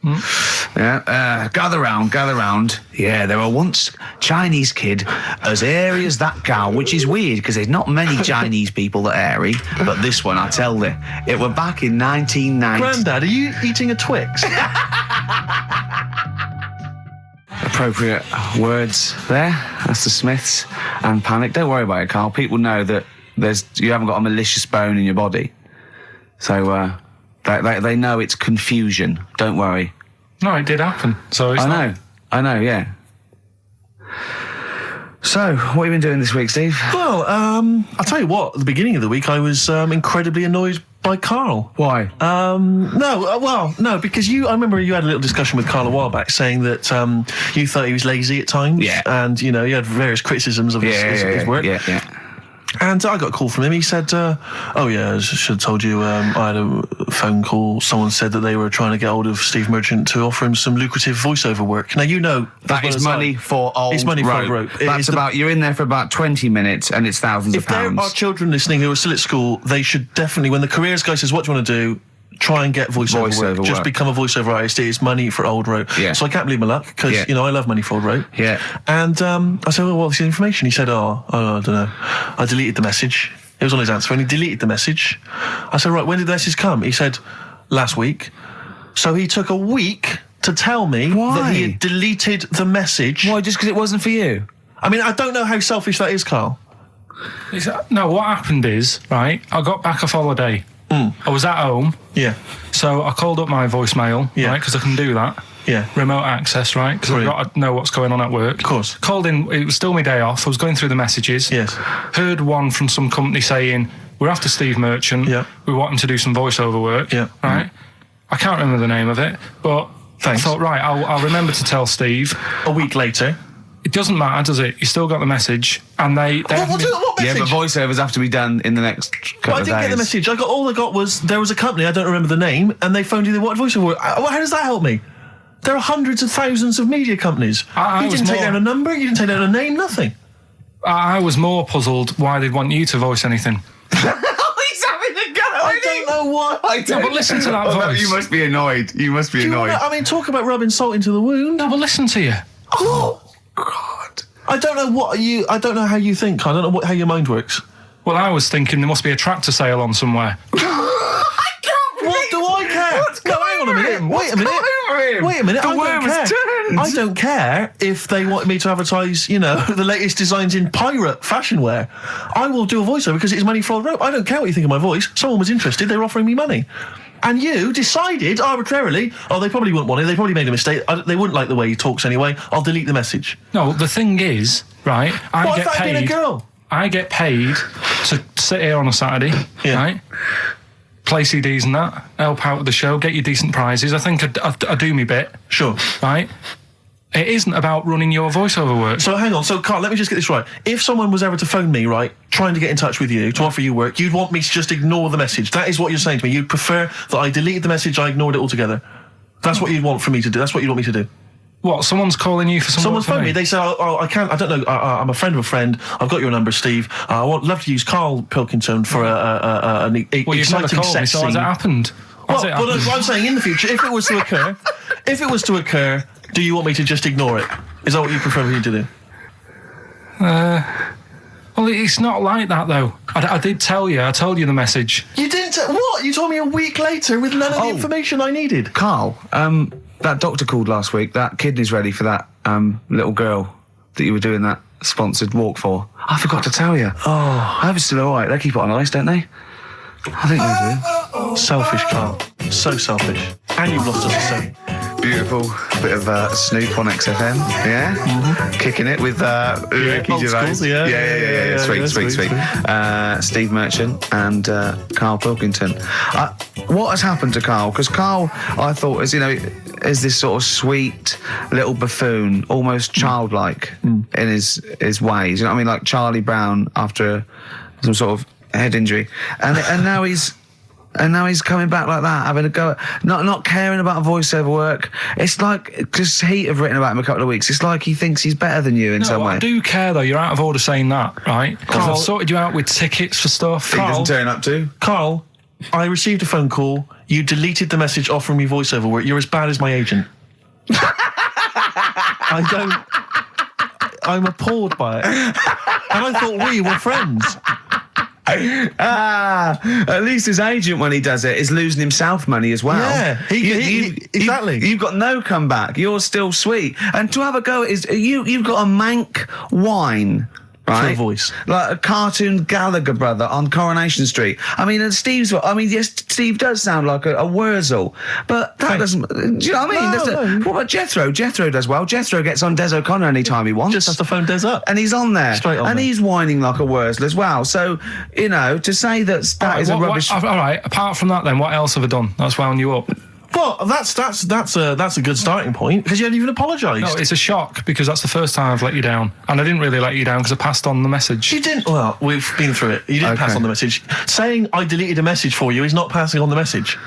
Yeah. Gather round. Yeah, there were once Chinese kid as airy as that gal, which is weird because there's not many Chinese people that airy, but this one, I tell you, it were back in 1990. Grandad, are you eating a Twix? Appropriate words there. That's the Smiths and Panic. Don't worry about it, Carl. People know that you haven't got a malicious bone in your body. So they know it's confusion. Don't worry. No, it did happen. So it's I know, yeah. So, what have you been doing this week, Steve? Well, I'll tell you what, at the beginning of the week I was incredibly annoyed by Carl. Why? No, because I remember you had a little discussion with Carl a while back saying that you thought he was lazy at times. Yeah. And, you had various criticisms of his work. Yeah. And I got a call from him. He said, oh, yeah, I should have told you, I had a phone call. Someone said that they were trying to get hold of Steve Merchant to offer him some lucrative voiceover work. Now, that is money for old rope. It's money for old rope. That's you're in there for about 20 minutes and it's thousands of pounds. If there are children listening who are still at school, they should definitely, when the careers guy says, what do you want to do? Try and get voiceover work. Just become a voiceover artist. It is money for old rope. Yeah. So I can't believe my luck because, I love money for old rope. Yeah. And I said, well, what's the information? He said, I don't know. I deleted the message. It was on his answer and he deleted the message. I said, right, when did the message come? He said, last week. So he took a week to tell me that he had deleted the message. Why, just because it wasn't for you? I mean, I don't know how selfish that is, Carl. No, what happened is, right, I got back off holiday. I was at home. Yeah. So I called up my voicemail, right, because I can do that. Yeah. Remote access, right, because I've got to know what's going on at work. Of course. Called in, it was still my day off. I was going through the messages. Yes. Heard one from some company saying, we're after Steve Merchant. Yeah. We want him to do some voiceover work. Yeah. Right? I can't remember the name of it, but Thanks. I thought, right, I'll remember to tell Steve. A week later. It doesn't matter, does it? You still got the message, and they What haven't been- message? Yeah, but voiceovers have to be done in the next couple I of didn't days. get the message. All I got was there was a company, I don't remember the name, and they phoned you, they wanted voiceover work. How does that help me? There are hundreds of thousands of media companies. I You was didn't take more- down a number, you didn't take down a name, nothing. I was more puzzled why they'd want you to voice anything. He's having a go. I don't know what. No, but listen to that No, voice. you must be annoyed. You must be annoyed. Talk about rubbing salt into the wound. No, but listen to you. Oh, God. I don't know how you think. I don't know how your mind works. Well, I was thinking there must be a tractor sale on somewhere. What do I care? No, hang on a minute. Wait a minute. Wait a minute. The I worm don't has care. turned. I don't care if they want me to advertise, the latest designs in pirate fashion wear. I will do a voiceover because it's money for old rope. I don't care what you think of my voice. Someone was interested. They were offering me money. And you decided arbitrarily, they probably wouldn't want it. They probably made a mistake. They wouldn't like the way he talks anyway. I'll delete the message. No, the thing is, right, What if I'd been a girl? I get paid to sit here on a Saturday, Yeah. right? Play CDs and that, help out with the show, get you decent prizes. I think I do me bit, Sure. right? It isn't about running your voiceover work. So hang on. So Carl, let me just get this right. If someone was ever to phone me, right, trying to get in touch with you to offer you work, you'd want me to just ignore the message. That is what you're saying to me. You'd prefer that I deleted the message, I ignored it altogether. That's what you'd want for me to do. That's what you'd want me to do. What? Someone's calling you for some Someone's work for phoned me. They say, I can't. I don't know. I'm a friend of a friend. I've got your number, Steve. I would love to use Karl Pilkington for an Well, you've never exciting called me, sex so has scene. it happened? Has it But happened? I'm saying in the future, if it was to occur, do you want me to just ignore it? Is that what you prefer me to do? Well, it's not like that, though. I did tell you. I told you the message. You didn't. What? You told me a week later with none of the Oh. information I needed. Carl, that doctor called last week. That kidney's ready for that little girl that you were doing that sponsored walk for. I forgot to tell you. Oh, I hope it's still all right. They keep it on ice, don't they? I think they do. Selfish, Carl. So selfish. And you've lost us a son. Beautiful bit of Snoop on XFM, yeah? Kicking it with Ricky old Gervais. school, yeah. Sweet. Steve Merchant and Karl Pilkington. What has happened to Karl? Because Karl, I thought, is this sort of sweet little buffoon, almost childlike in his ways. You know what I mean? Like Charlie Brown after some sort of head injury, and now he's. And now he's coming back like that, having a go at not caring about voiceover work. It's like, because Heat have written about him a couple of weeks, it's like he thinks he's better than you in some way. I do care, though. You're out of order saying that, right? Carl- I've sorted you out with tickets for stuff. He doesn't turn up to. Carl, I received a phone call. You deleted the message offering me voiceover work. You're as bad as my agent. I'm appalled by it. And I thought we were friends. At least his agent, when he does it, is losing himself money as well. Yeah, exactly. You've got no comeback. You're still sweet. And to have a go at you've got a mank whine. Right? For a voice. Like a cartoon Gallagher brother on Coronation Street. I mean, and yes, Steve does sound like a Wurzel, but that doesn't, do you know what I mean? No. What about Jethro? Jethro does well. Jethro gets on Des O'Connor anytime he wants. Just has to phone Des up. And he's on there. Straight on and there. he's whining like a Wurzel as well. So, to say that is a rubbish... All right, apart from that, then, what else have I done that's wound you up? Well, that's a good starting point because you haven't even apologised. No, it's a shock because that's the first time I've let you down. And I didn't really let you down because I passed on the message. You didn't. Well, we've been through it. You didn't pass on the message. Saying I deleted a message for you is not passing on the message.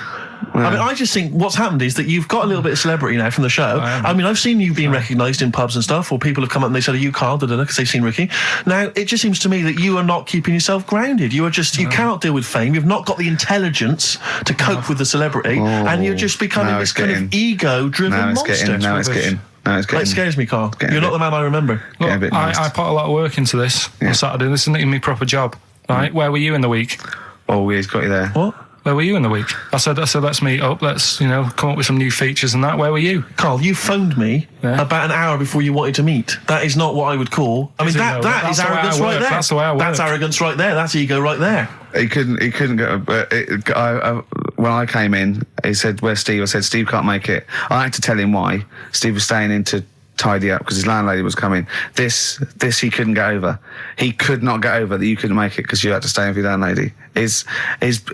Yeah. I mean, I just think what's happened is that you've got a little bit of celebrity now from the show. I mean, I've seen you being recognised in pubs and stuff, or people have come up and they said, "Are you Karl?" Because they've seen Ricky. Now, it just seems to me that you are not keeping yourself grounded. You are just, you cannot deal with fame. You've not got the intelligence to cope with the celebrity, and you're just becoming this kind of ego-driven monster. Now it's getting. It scares me, Karl. You're not the man I remember. Look, a bit I nasty. put a lot of work into this on Saturday. This isn't even my proper job, right? Where were you in the week? Oh, he's got you there. What? Where were you in the week? I said, let's meet up. Let's, come up with some new features and that. Where were you? Karl, you phoned me about an hour before you wanted to meet. That is not what I would call. I mean, that is arrogance right there. That's the way I work. That's arrogance right there. That's ego right there. He couldn't go. When I came in, he said, "Where's Steve?" I said, "Steve can't make it." I had to tell him why. Steve was staying in to tidy up because his landlady was coming. This he couldn't get over. He could not get over that you couldn't make it because you had to stay in with your landlady. is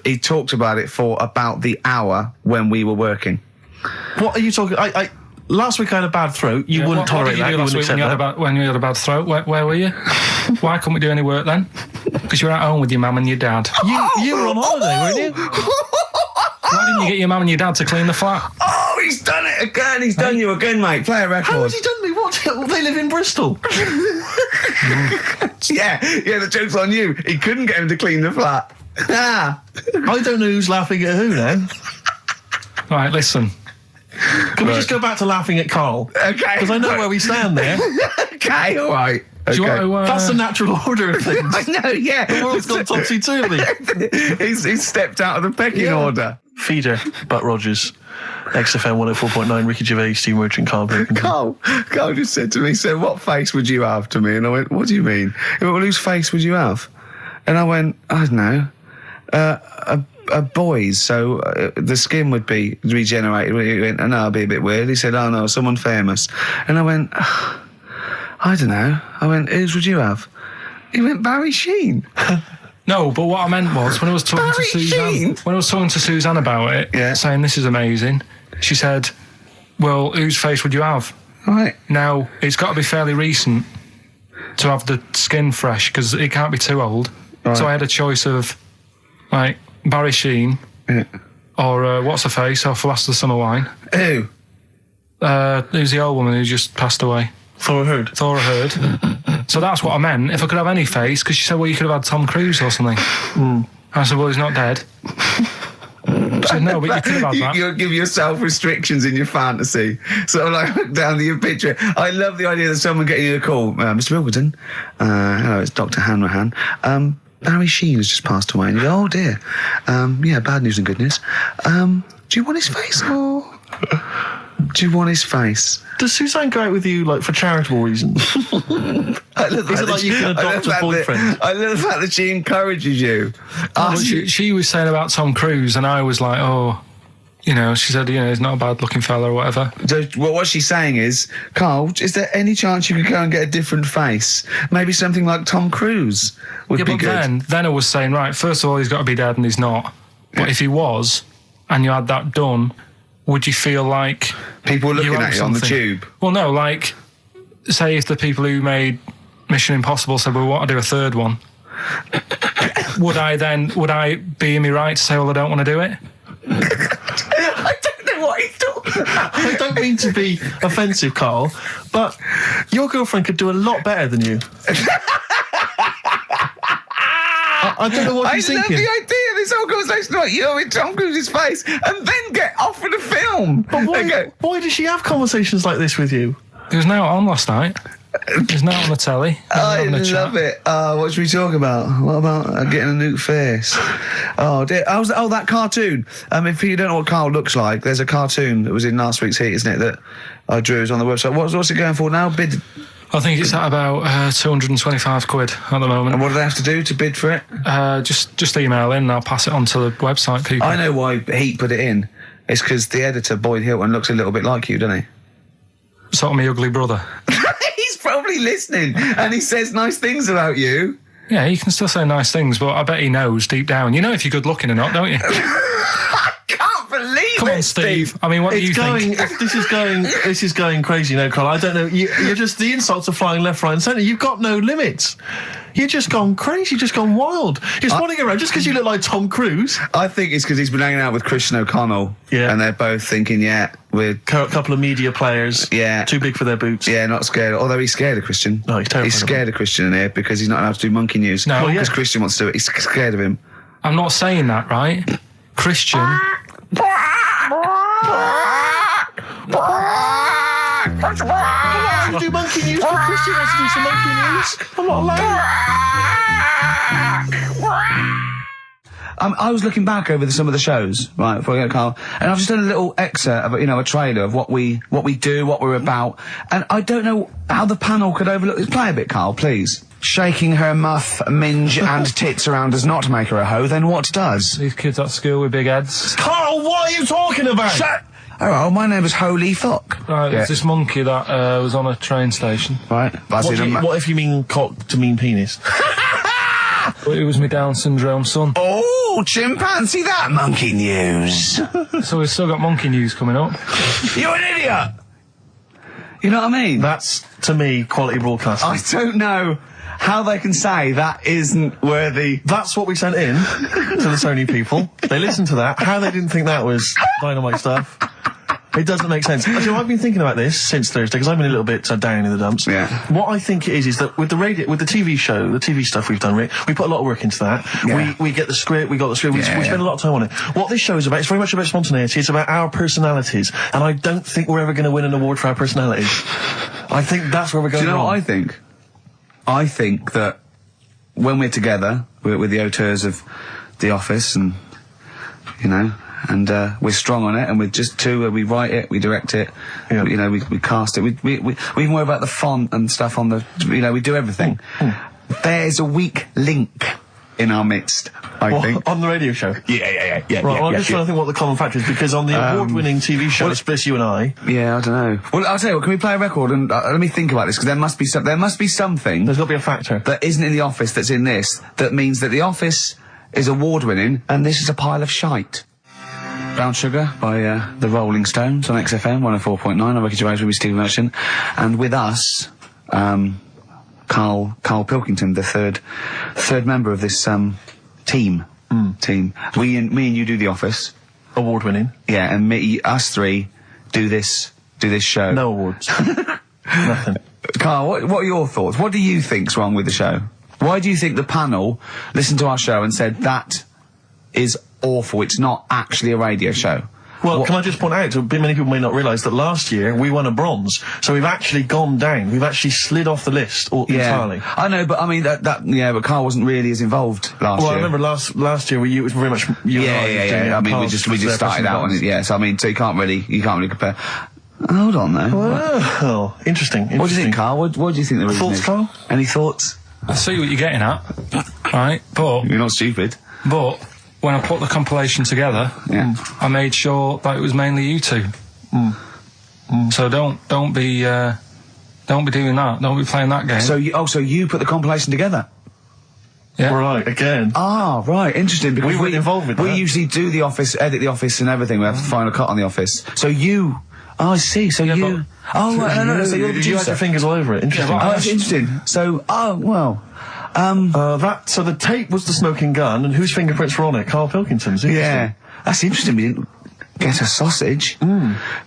he talked about it for about the hour when we were working. What are you talking? Last week I had a bad throat. You wouldn't tolerate that. You wouldn't accept that. When you had a bad throat, where were you? Why couldn't we do any work then? Because you were at home with your mum and your dad. You were on holiday, weren't you? Why didn't you get your mum and your dad to clean the flat? Oh, he's done it again. He's done you again, mate. Play a record. How has he done me? What? They live in Bristol. Yeah, the joke's on you. He couldn't get him to clean the flat. I don't know who's laughing at who now. Right, listen. Can we just go back to laughing at Karl? Okay. Because I know where we stand there. Okay, all right. Do you want to, That's the natural order of things. I know, yeah. The world's gone topsy-turvy. he's stepped out of the pecking order. Feeder, Butt Rogers, XFM 104.9, Ricky Gervais, Steve Merchant, Karl Pilkington. Karl just said to me, so what face would you have to me? And I went, what do you mean? He went, well, whose face would you have? And I went, I don't know. A boy's, so the skin would be regenerated. He went, oh, no, it'd be a bit weird. He said, oh no, someone famous. And I went, I don't know. I went, whose would you have? He went, Barry Sheen. No, but what I meant was when I was talking to Suzanne about it, saying this is amazing, she said, well, whose face would you have? Right. Now, it's got to be fairly recent to have the skin fresh, because it can't be too old. Right. So I had a choice of, like, Barry Sheen, or what's her face off Last of the Summer Wine. Who? Who's the old woman who just passed away? Thora Hird. So that's what I meant. If I could have any face, because she said, well, you could have had Tom Cruise or something. I said, well, he's not dead. I said, no, but you could have had that. You'll give yourself restrictions in your fantasy. So like look down to your picture. I love the idea that someone getting you a call. Mr. Wilkerton, hello, it's Dr. Hanrahan. Barry Sheen has just passed away. And you go, oh dear. Yeah, bad news and good news. Do you want his face? Or do you want his face? Does Suzanne go out with you, like, for charitable reasons? Is it like you can adopt a boyfriend? I love the fact that she encourages you. She was saying about Tom Cruise, and I was like, oh, you know, she said, you know, he's not a bad-looking fella or whatever. So, well, what she's saying is, Karl, is there any chance you could go and get a different face? Maybe something like Tom Cruise would be good. But then I was saying, right, first of all, he's got to be dead, and he's not. But if he was, and you had that done, would you feel like people were looking at you on the tube? Well, no, like, say if the people who made Mission Impossible said, well, we want to do a third one, would I be in my right to say, well, I don't want to do it? I don't know what he's talking about. I don't mean to be offensive, Karl, but your girlfriend could do a lot better than you. I don't know what he's thinking. I love the idea of this whole conversation about you in Tom Cruise's face and then get offered a film. But why does she have conversations like this with you? It was now on last night. It was now on the telly. I love it. What should we talk about? What about getting a new face? Oh, dear. That cartoon. If you don't know what Karl looks like, there's a cartoon that was in last week's Heat, isn't it, that I drew is on the website. What's it going for now? Bid? I think it's at about £225 at the moment. And what do they have to do to bid for it? Just email in and I'll pass it on to the website people. I know why Heat put it in. It's because the editor, Boyd Hilton, looks a little bit like you, doesn't he? Sort of my ugly brother. He's probably listening and he says nice things about you. Yeah, he can still say nice things, but I bet he knows deep down. You know if you're good looking or not, don't you? Come on, Steve. I mean, what do you think? This is going crazy now, Karl. I don't know. You're just, the insults are flying left, right, and centre. You've got no limits. You've just gone crazy. You've just gone wild. You're swanning around just because you look like Tom Cruise. I think it's because he's been hanging out with Christian O'Connell. Yeah. And they're both thinking, we're a couple of media players. Yeah. Too big for their boots. Yeah, not scared. Although he's scared of Christian. No, he's terrified. He's scared of Christian in here because he's not allowed to do monkey news. No, because Christian wants to do it. He's scared of him. I'm not saying that, right? Christian. You do monkey news, but Christian wants to do some monkey news. I'm not allowed. I was looking back over some of the shows, right, before I get Karl, and I've just done a little excerpt of, a trailer of what we do, what we're about, and I don't know how the panel could overlook this. Play a bit, Karl, please. Shaking her muff, minge and tits around does not make her a hoe, then what does? These kids at school with big heads. Karl, what are you talking about? Shut! Oh, my name is Holy Fuck. Right, there's this monkey that was on a train station. Right. What if you mean cock to mean penis? It was my Down syndrome son. Oh, chimpanzee that monkey news. So we've still got monkey news coming up. You're an idiot. You know what I mean? That's, to me, quality broadcasting. I don't know how they can say that isn't worthy. That's what we sent in to the Sony people. They listened to that. How they didn't think that was dynamite stuff. It doesn't make sense. Actually, I've been thinking about this since Thursday because I've been a little bit down in the dumps. Yeah. What I think it is that with the TV show, the TV stuff we've done, Rick, we put a lot of work into that. Yeah. We get the script, we got the script, we spend a lot of time on it. What this show is about, it's very much about spontaneity, it's about our personalities, and I don't think we're ever going to win an award for our personalities. I think that's where we're going. Do you know wrong. what I think? I think that when we're together, we're the auteurs of The Office, and you know, and we're strong on it, and we're just two. We write it, we direct it, you know, we cast it. We even worry about the font and stuff on the. You know, we do everything. There's a weak link in our midst, I think. On the radio show? Yeah. Right, well, I'm just trying to think what the common factor is, because on the award-winning TV show, Spliss You and I... Yeah, I don't know. Well, I'll tell you what, can we play a record and let me think about this, because there must be something... There's got to be a factor. ...that isn't in The Office that's in this, that means that The Office is award-winning, and this is a pile of shite. Brown Sugar by the Rolling Stones on XFM 104.9. I'm Ricky Gervais with Steve Merchant, and with us, Karl Pilkington, the third member of this team. Me and you do The Office. Award-winning. Yeah, and us three do this show. No awards. Nothing. Karl, what are your thoughts? What do you think's wrong with the show? Why do you think the panel listened to our show and said that is awful? It's not actually a radio show. Well, can I just point out, many people may not realise that last year we won a bronze, so we've actually gone down. We've actually slid off the list entirely. I know, but I mean but Karl wasn't really as involved last year. Well, I remember last year it was very much you and I. I mean, we just started out on it. Yeah, so I mean, so you can't really compare. Hold on, though. Well, interesting. What do you think, Karl? What do you think the reason Thoughts, is? Karl? Any thoughts? I see what you're getting at, right? But You're not stupid. But when I put the compilation together, I made sure that it was mainly you two. So don't be doing that. Don't be playing that game. So you put the compilation together? Yeah. Right, again. Ah, right, interesting. Because we weren't involved with that. We usually do The Office, edit The Office and everything. We have the final cut on The Office. So you... Oh, I see. So you... Oh, right, no. So you're the producer. You had your fingers all over it. Interesting. Yeah, Oh, that's interesting. So, well... so the tape was the smoking gun, and whose fingerprints were on it? Karl Pilkington's. Yeah. That's interesting. We didn't get a sausage.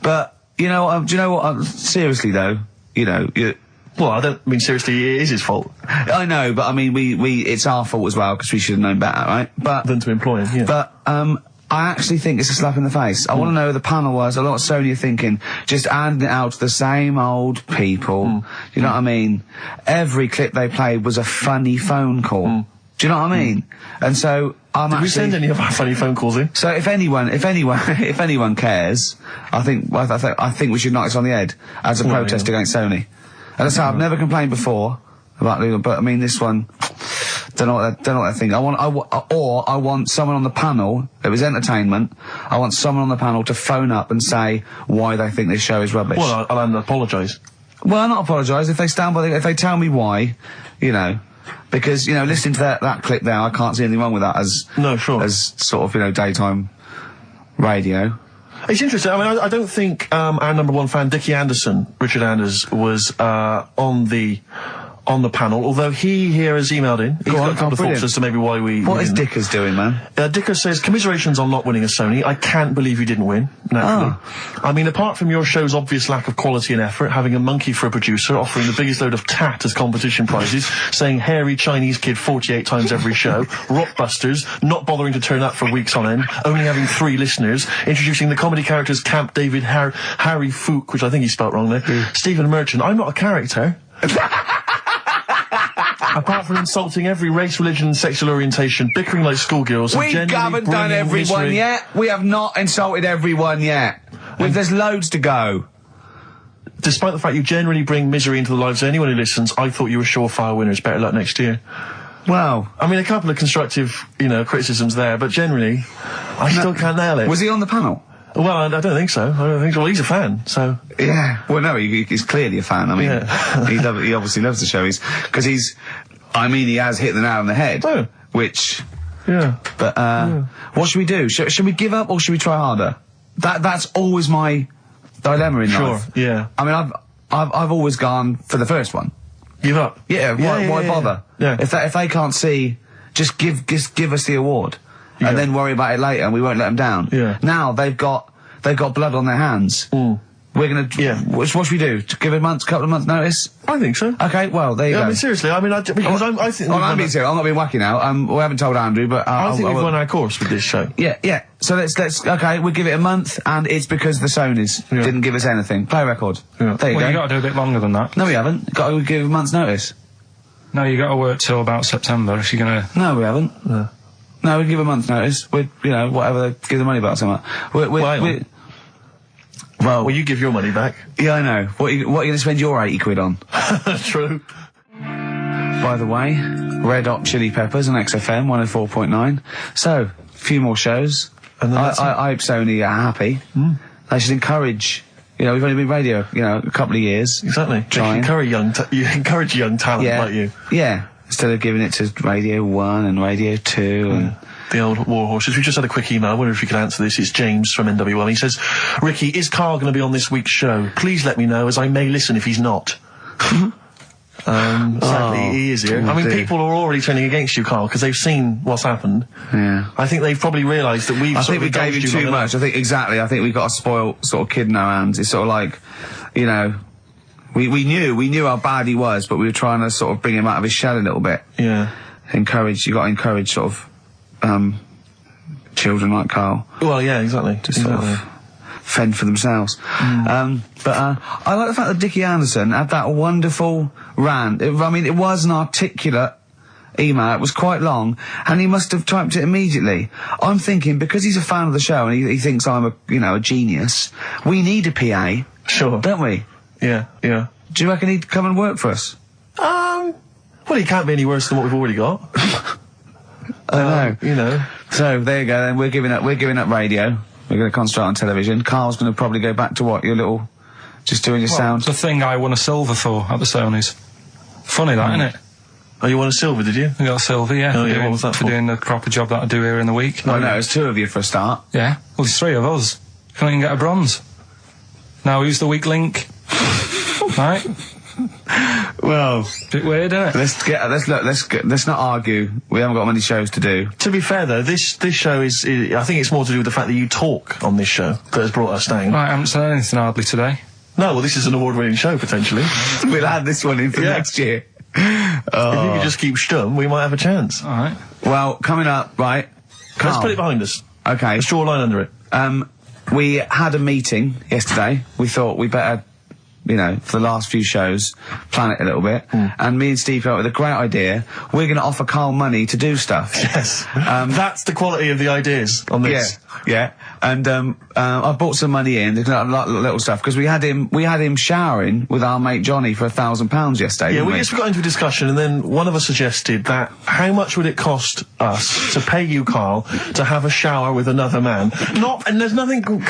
But, do you know what? Seriously, though, Well, I don't mean seriously, it is his fault. I know, but I mean, it's our fault as well, because we should have known better, right? But... Than to employ him, yeah. But, I actually think it's a slap in the face. I want to know who the panel was. A lot of Sony are thinking, just handing it out to the same old people. You know what I mean? Every clip they played was a funny phone call. Do you know what I mean? And so Did we send any of our funny phone calls in? So if anyone cares, I think we should knock this on the head as a protest against Sony. And that's how I've never complained before about legal, but I mean this one. Don't know what I think. I want someone on the panel. It was entertainment. I want someone on the panel to phone up and say why they think this show is rubbish. Well, I'll apologise. Well, I'll not apologise if they stand by. If they tell me why, because listening to that clip there, I can't see anything wrong with that as sort of daytime radio. It's interesting. I mean, I don't think our number one fan, Dickie Anderson, Richard Anders, was on the panel, although he here has emailed in. He's got a couple of thoughts as to maybe why we... What is Dickers doing, man? Dickers says, commiserations on not winning a Sony. I can't believe you didn't win, naturally. I mean, apart from your show's obvious lack of quality and effort, having a monkey for a producer, offering the biggest load of tat as competition prizes, saying hairy Chinese kid 48 times every show, Rockbusters, not bothering to turn up for weeks on end, only having 3 listeners, introducing the comedy characters Camp David, Harry Fook, which I think he spelt wrong there, Stephen Merchant. I'm not a character. Apart from insulting every race, religion and sexual orientation, bickering like schoolgirls... We haven't done everyone yet. We have not insulted everyone yet. There's loads to go. Despite the fact you generally bring misery into the lives of anyone who listens, I thought you were surefire winners. Better luck next year. Well... I mean, a couple of constructive, criticisms there, but generally, I still can't nail it. Was he on the panel? Well, I don't think so. Well, he's a fan, so... Yeah. Well, no, he's clearly a fan. I mean, he obviously loves the show. Because he's... I mean, he has hit the nail on the head. Oh. Which... Yeah. But, what should we do? Should we give up or should we try harder? That's always my dilemma in life. Sure, yeah. I mean, I've always gone for the first one. Give up? Yeah, why bother? Yeah. If they can't see, just give us the award. Yeah. And then worry about it later and we won't let them down. Yeah. Now they've got blood on their hands. We're gonna... Yeah. What should we do? To give a couple of months notice? I think so. Okay, well, there you go. I mean, seriously, I mean, I think... I'm being serious. I'm not being wacky now. We haven't told Andrew, but... I think we've won our course with this show. Yeah. So let's okay, we'll give it a month, and it's because the Sonys didn't give us anything. Play a record. Yeah. There you go. Well, you got to do a bit longer than that. No, we haven't. Got to give a month's notice. No, you got to work till about September if you're going to... No, we haven't. No, we give a month's notice. We'd, whatever, give the money back somewhere. Well, you give your money back. Yeah, I know. What are you going to spend your 80 quid on? True. By the way, Red Hot Chili Peppers on XFM 104.9. So, a few more shows. And then I hope Sony are happy. They should encourage... we've only been radio, a couple of years. Exactly. Trying. You encourage young talent like you. Yeah. Instead of giving it to Radio 1 and Radio 2 and... The old war horses. We just had a quick email. I wonder if you could answer this. It's James from NW1. He says, Ricky, is Karl going to be on this week's show? Please let me know, as I may listen if he's not. Sadly, he is here. I mean, people are already turning against you, Karl, because they've seen what's happened. Yeah. I think they've probably realised that we've I think we gave him too much. I think we've got a spoiled sort of kid in our hands. It's sort of like, we knew how bad he was, but we were trying to sort of bring him out of his shell a little bit. Yeah. You got to encourage sort of, children like Karl. Well, yeah, exactly. To sort of fend for themselves. But I like the fact that Dickie Anderson had that wonderful rant. It was an articulate email. It was quite long, and he must have typed it immediately. I'm thinking, because he's a fan of the show and he thinks I'm a genius, we need a PA. Sure. Don't we? Yeah. Do you reckon he'd come and work for us? Well, he can't be any worse than what we've already got. I know. So there you go. Then we're giving up radio. We're going to concentrate on television. Karl's going to probably go back to what your little, just doing your sound. The thing I won a silver for at the Sonys. Funny that, isn't it? Oh, you won a silver, did you? I got a silver, yeah. Oh, yeah. What was that for? For doing the proper job that I do here in the week. No, there's two of you for a start. Yeah. Well, there's three of us. Can't even get a bronze. Now who's the weak link? Right. Well, bit weird, isn't it? Let's not argue. We haven't got many shows to do. To be fair though, this show is I think it's more to do with the fact that you talk on this show that has brought us down. Right, I haven't said anything hardly today. No, well, this is an award-winning show potentially. We'll add this one in for next year. If you could just keep stum, we might have a chance. All right. Well, coming up, right? Let's put it behind us. Okay. Let's draw a line under it. We had a meeting yesterday. We thought we better, for the last few shows, plan it a little bit. And me and Steve came up with a great idea. We're going to offer Karl money to do stuff. Yes. That's the quality of the ideas on this. Yeah. And I bought some money in, little stuff, because we had him showering with our mate Johnny for £1,000 yesterday. Yeah, we got into a discussion, and then one of us suggested that how much would it cost us to pay you, Karl, to have a shower with another man? And there's nothing going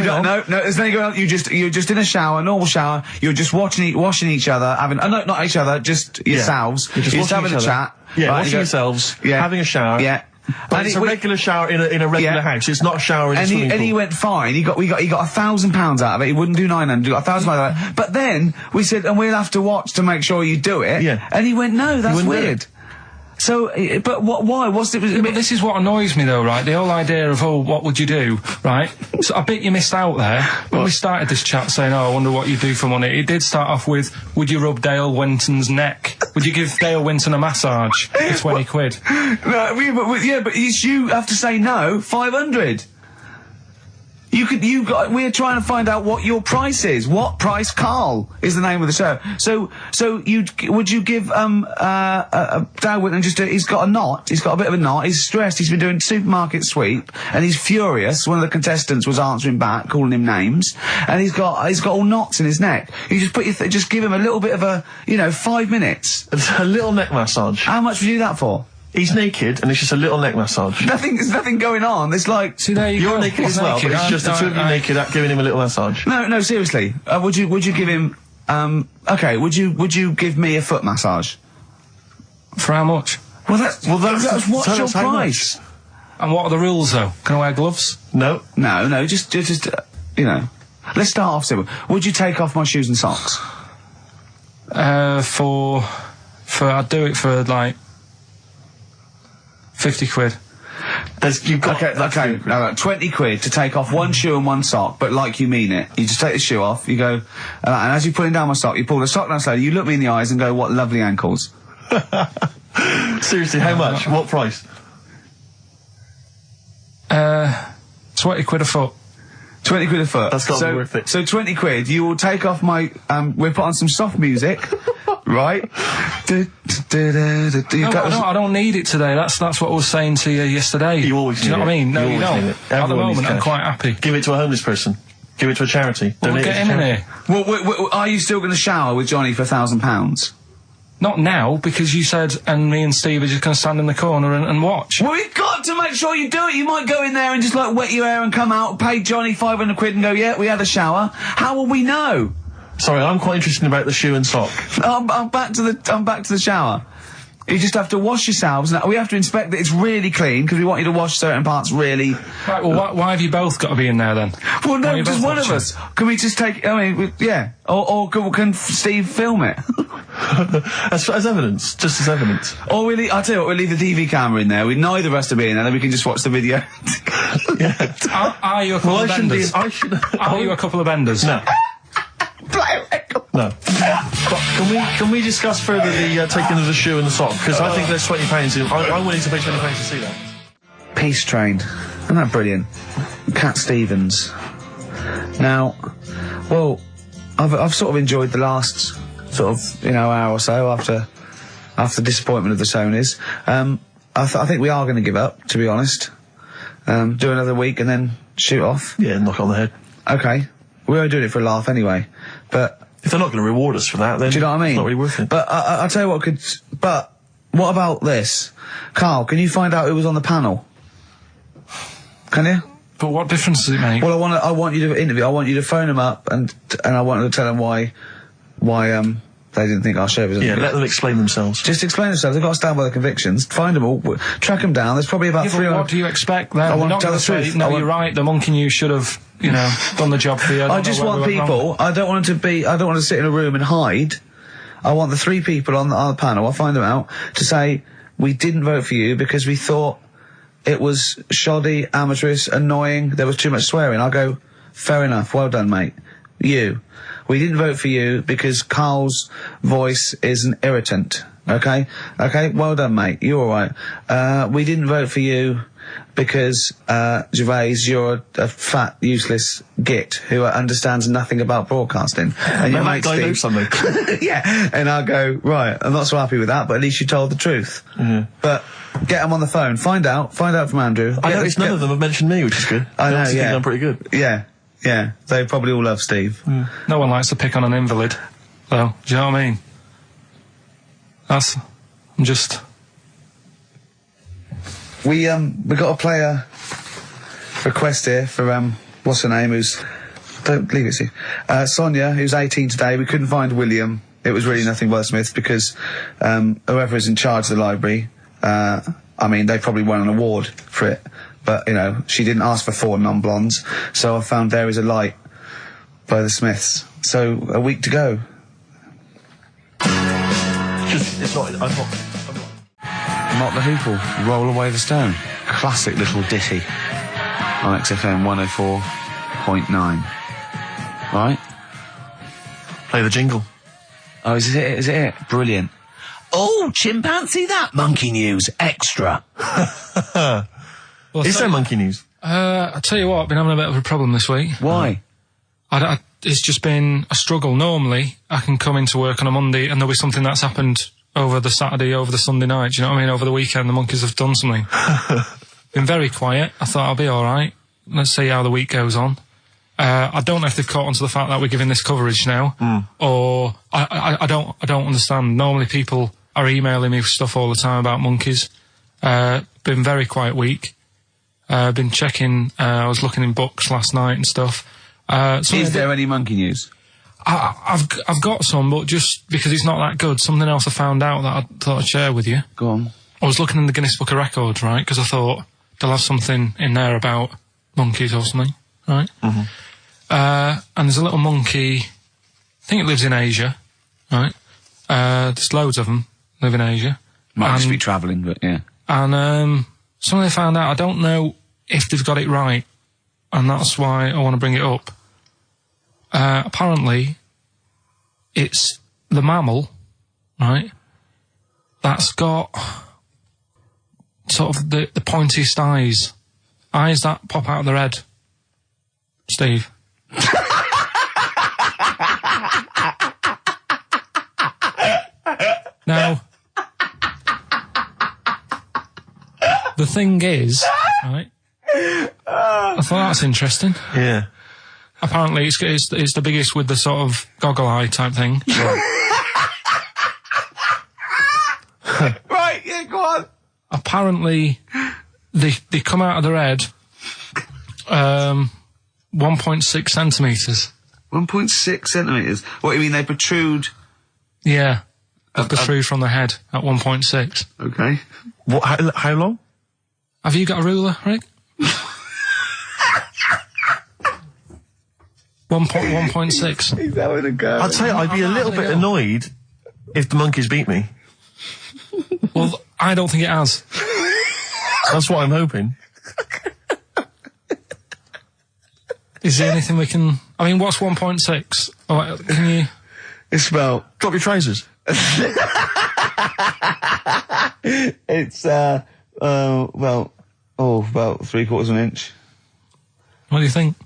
on. No, there's nothing going on. You're just in a shower, normal shower. You're just washing each other, having not each other, just yourselves. You're just having a chat. Yeah, right, washing yourselves. Yeah. Having a shower. Yeah. But it's a regular shower in a regular house. It's not a shower in a swimming pool. And he went fine. He got £1,000 out of it. He wouldn't do 900. He got £1,000 out of it. But then we said, and we'll have to watch to make sure you do it. Yeah. And he went, no, that's weird. So, but why? But this is what annoys me though, right? The whole idea of, what would you do, right? So I bet you missed out there. When we started this chat saying, I wonder what you do for money, it did start off with, would you rub Dale Winton's neck? Would you give Dale Winton a massage for 20 quid? No, but you have to say no, 500. We're trying to find out what your price is. What price, Karl, is the name of the show. So would you give, Dale Winton he's got a knot, he's got a bit of a knot, he's stressed, he's been doing supermarket sweep, and he's furious. One of the contestants was answering back, calling him names, and he's got all knots in his neck. You just just give him a little bit of a, 5 minutes. A little neck massage. How much would you do that for? He's naked, and it's just a little neck massage. There's nothing going on. It's like... See, there You're naked as well, but it's just the two of you naked giving him a little massage. No, seriously. Would you give him... would you give me a foot massage? For how much? Well, that's what's tell your us how price? And what are the rules, though? Can I wear gloves? No. No, just you know. Let's start off simple. Would you take off my shoes and socks? I'd do it for like 50 quid. You've got Okay. No, 20 quid to take off one shoe and one sock, but like you mean it. You just take the shoe off, you go, and as you're pulling down my sock, you pull the sock down slowly, you look me in the eyes and go, what lovely ankles. Seriously, how much? What price? 20 quid a foot. 20 quid a foot. That's got to be worth it. So 20 quid, you will take off my, we'll put on some soft music, right? I don't need it today. That's what I was saying to you yesterday. You always do you know what I mean? No, you don't. At the moment, I'm quite happy. Give it to a homeless person. Give it to a charity. We'll get him in here. Well, are you still going to shower with Johnny for £1,000? Not now, because you said, and me and Steve are just going to stand in the corner and watch. Well, we've got to make sure you do it. You might go in there and just like wet your hair and come out, pay Johnny 500 quid and go, yeah, we had a shower. How will we know? Sorry, I'm quite interested about the shoe and sock. I'm back to the shower. You just have to wash yourselves. Now, we have to inspect that it's really clean because we want you to wash certain parts really. Right, well, why have you both got to be in there then? Well, no, just one of us. Can we just take? I mean, yeah. Or can Steve film it? as evidence, just as evidence. Or I'll tell you what, we'll leave the TV camera in there. Not either of us to be in there, then we can just watch the video. Yeah. Are you a couple of benders? Are you a couple of benders? No. No. But can we discuss further the taking of the shoe and the sock? Because I think there's £20. I'm willing to pay £20 to see that. Peace Train. Isn't that brilliant? Cat Stevens. Now, well, I've sort of enjoyed the last sort of hour or so after the disappointment of the Sonys. I think we are going to give up, to be honest. Do another week and then shoot off. Yeah, knock it on the head. Okay. We were doing it for a laugh anyway, but if they're not going to reward us for that, then do you know what I mean? It's not really worth it. But I'll tell you what could. But what about this, Carl? Can you find out who was on the panel? Can you? But what difference does it make? Well, I want you to interview. I want you to phone them up and I want to tell them why they didn't think our show was. Yeah, let them explain themselves. Just explain themselves. They've got to stand by their convictions. Find them all, track them down. There's probably about 300. What do you expect then? I want to tell the truth. No, you're right. The Monkey News should have, done the job for you. I just want people. I don't want to sit in a room and hide. I want the 3 people on the panel. I'll find them out to say we didn't vote for you because we thought it was shoddy, amateurish, annoying. There was too much swearing. I'll go, fair enough. Well done, mate. We didn't vote for you because Carl's voice is an irritant. Okay? Okay, well done, mate. You're alright. We didn't vote for you because, Gervais, you're a fat, useless git who understands nothing about broadcasting. And your mate Steve knows something. yeah. And I'll go, right, I'm not so happy with that, but at least you told the truth. Mm-hmm. But get them on the phone. Find out from Andrew. I noticed none of them have mentioned me, which is good. I know, Think yeah. I'm pretty good. Yeah, they probably all love Steve. No one likes to pick on an invalid, though. Do you know what I mean? I'm just. We got a player request here for what's her name? Don't leave it, Steve. Sonia, who's 18 today. We couldn't find William. It was really nothing wordsmith because whoever is in charge of the library, they probably won an award for it. But, she didn't ask for 4 non-blondes, so I found There Is a Light by the Smiths. So, a week to go. I'm not. Mott the Hoople, Roll Away the Stone. Classic little ditty on XFM 104.9. Right? Play the jingle. Oh, is it it? Brilliant. Oh, chimpanzee that Monkey News extra. Well, Is there Monkey News? I'll tell you what, I've been having a bit of a problem this week. Why? It's just been a struggle. Normally, I can come into work on a Monday and there'll be something that's happened over the Saturday, over the Sunday night. Do you know what I mean? Over the weekend, the Monkeys have done something. Been very quiet. I thought I'll be all right. Let's see how the week goes on. I don't know if they've caught on to the fact that we're giving this coverage now, or I don't understand. Normally, people are emailing me stuff all the time about Monkeys. Been very quiet week. Been checking. I was looking in books last night and stuff. Is there any Monkey News? I've got some, but just because it's not that good, something else I found out that I thought I'd share with you. Go on. I was looking in the Guinness Book of Records, right, because I thought they'll have something in there about monkeys or something, right? Mm-hmm. And there's a little monkey, I think it lives in Asia, right? There's loads of them live in Asia. Might just be travelling, but yeah. And something they found out, I don't know if they've got it right, and that's why I want to bring it up. Apparently, it's the mammal, right, that's got sort of the pointiest eyes that pop out of their head. Steve. Now, the thing is, right, I thought that's interesting. Yeah. Apparently, it's the biggest with the sort of goggle eye type thing. Right, yeah, go on. Apparently, they come out of their head 1.6 centimetres. 1.6 centimetres? What, you mean they protrude? Yeah, they protrude from the head at 1.6. Okay. What? How long? Have you got a ruler, Rick? 1.6. He's having a go. I'd say I'd be a little bit annoyed if the monkeys beat me. Well, I don't think it has. That's what I'm hoping. Is there anything we can... I mean, what's 1.6? Oh, can you... It's about... Drop your trousers. It's, about 3/4 of an inch. What do you think?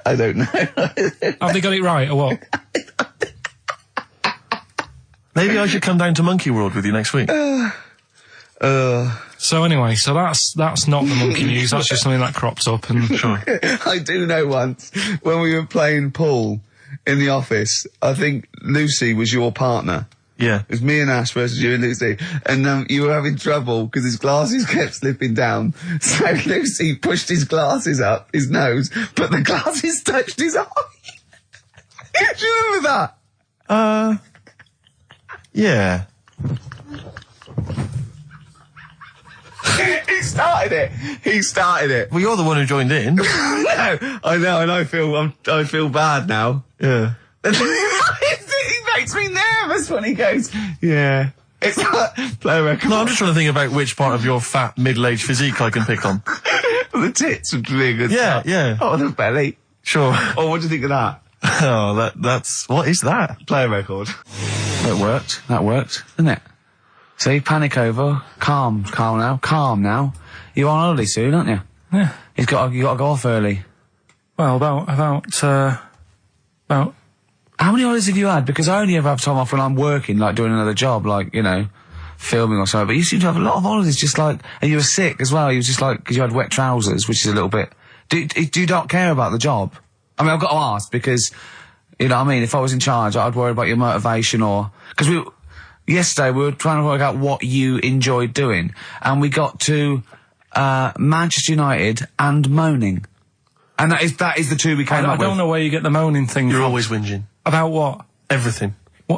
I don't know. Have they got it right, or what? Maybe I should come down to Monkey World with you next week. So anyway, so that's not the monkey news, that's just something that cropped up and... Sure. I do know once, when we were playing pool in the office, I think Lucy was your partner. Yeah. It was me and Ash versus you and Lucy. And you were having trouble because his glasses kept slipping down. So Lucy pushed his glasses up his nose, but the glasses touched his eye. Do you remember that? Yeah. He started it. Well, you're the one who joined in. No, I know, and I feel bad now. Yeah. He makes me nervous when he goes, yeah. It's like, play a record. No, I'm just trying to think about which part of your fat, middle-aged physique I can pick on. The tits would be good. Yeah, stuff. yeah. Oh, the belly. Sure. Oh, what do you think of that? Oh, that's... What is that? Play a record. That worked. That worked, didn't it? See, panic over, calm now. You're on holiday soon, aren't you? Yeah. You got to go off early. Well, about... How many holidays have you had? Because I only ever have time off when I'm working, like doing another job, like, you know, filming or something. But you seem to have a lot of holidays, just like, and you were sick as well. You were just like, because you had wet trousers, which is a little bit... Do you not care about the job? I mean, I've got to ask because, you know what I mean, if I was in charge, I'd worry about your motivation or... Because yesterday we were trying to work out what you enjoyed doing, and we got to Manchester United and moaning. And that is the two we came up with. I don't know where you get the moaning thing You're from. always whinging. About what? Everything.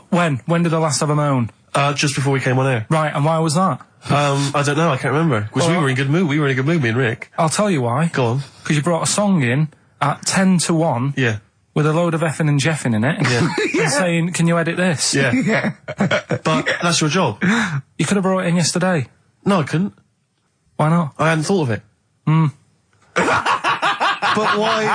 When? When did I last have a moan? Just before we came on air. Right, and why was that? I don't know, I can't remember. Because we were in good mood. We were in a good mood, me and Rick. I'll tell you why. Go on. Because you brought a song in at 10 to 1. Yeah. With a load of effing and jeffing in it. Yeah. And saying, can you edit this? Yeah. Yeah. But that's your job. You could have brought it in yesterday. No, I couldn't. Why not? I hadn't thought of it. But why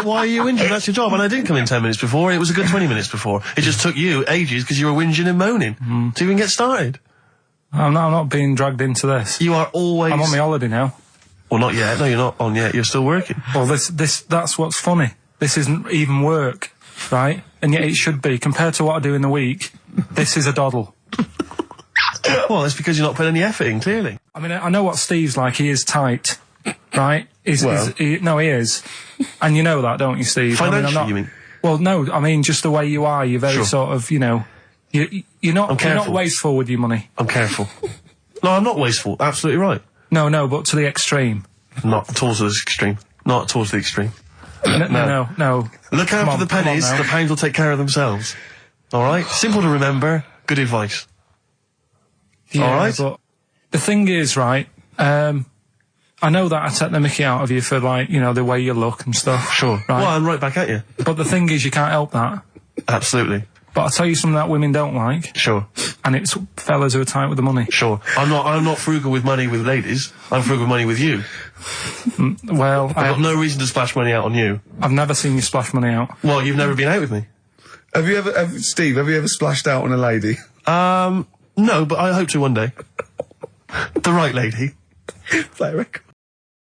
are you whinging? That's your job. And I didn't come in 10 minutes before. It was a good 20 minutes before. It just took you ages because you were whinging and moaning to even get started. I'm not being dragged into this. You are always... I'm on my holiday now. Well, not yet. No, you're not on yet. You're still working. Well, that's what's funny. This isn't even work, right? And yet it should be. Compared to what I do in the week, this is a doddle. Well, it's because you're not putting any effort in, clearly. I mean, I know what Steve's like. He is tight, right? He is. And you know that, don't you, Steve? Financially, you mean? Well, no, I mean, just the way you are. You're very sort of, you know... You're not wasteful with your money. I'm careful. No, I'm not wasteful. Absolutely right. No, but to the extreme. Not towards the extreme. Not towards the extreme. No. Look out for the pennies. The pounds will take care of themselves. All right? Simple to remember. Good advice. Yeah, all right? But the thing is, right, I know that I take the mickey out of you for, like, you know, the way you look and stuff. Sure. Right? Well, I'm right back at you. But the thing is, you can't help that. Absolutely. But I'll tell you something that women don't like. Sure. And it's fellas who are tight with the money. Sure. I'm not frugal with money with ladies. I'm frugal with money with you. Well, I've got no reason to splash money out on you. I've never seen you splash money out. Well, you've never been out with me. Steve, have you ever splashed out on a lady? No, but I hope to one day. The right lady. Play a record.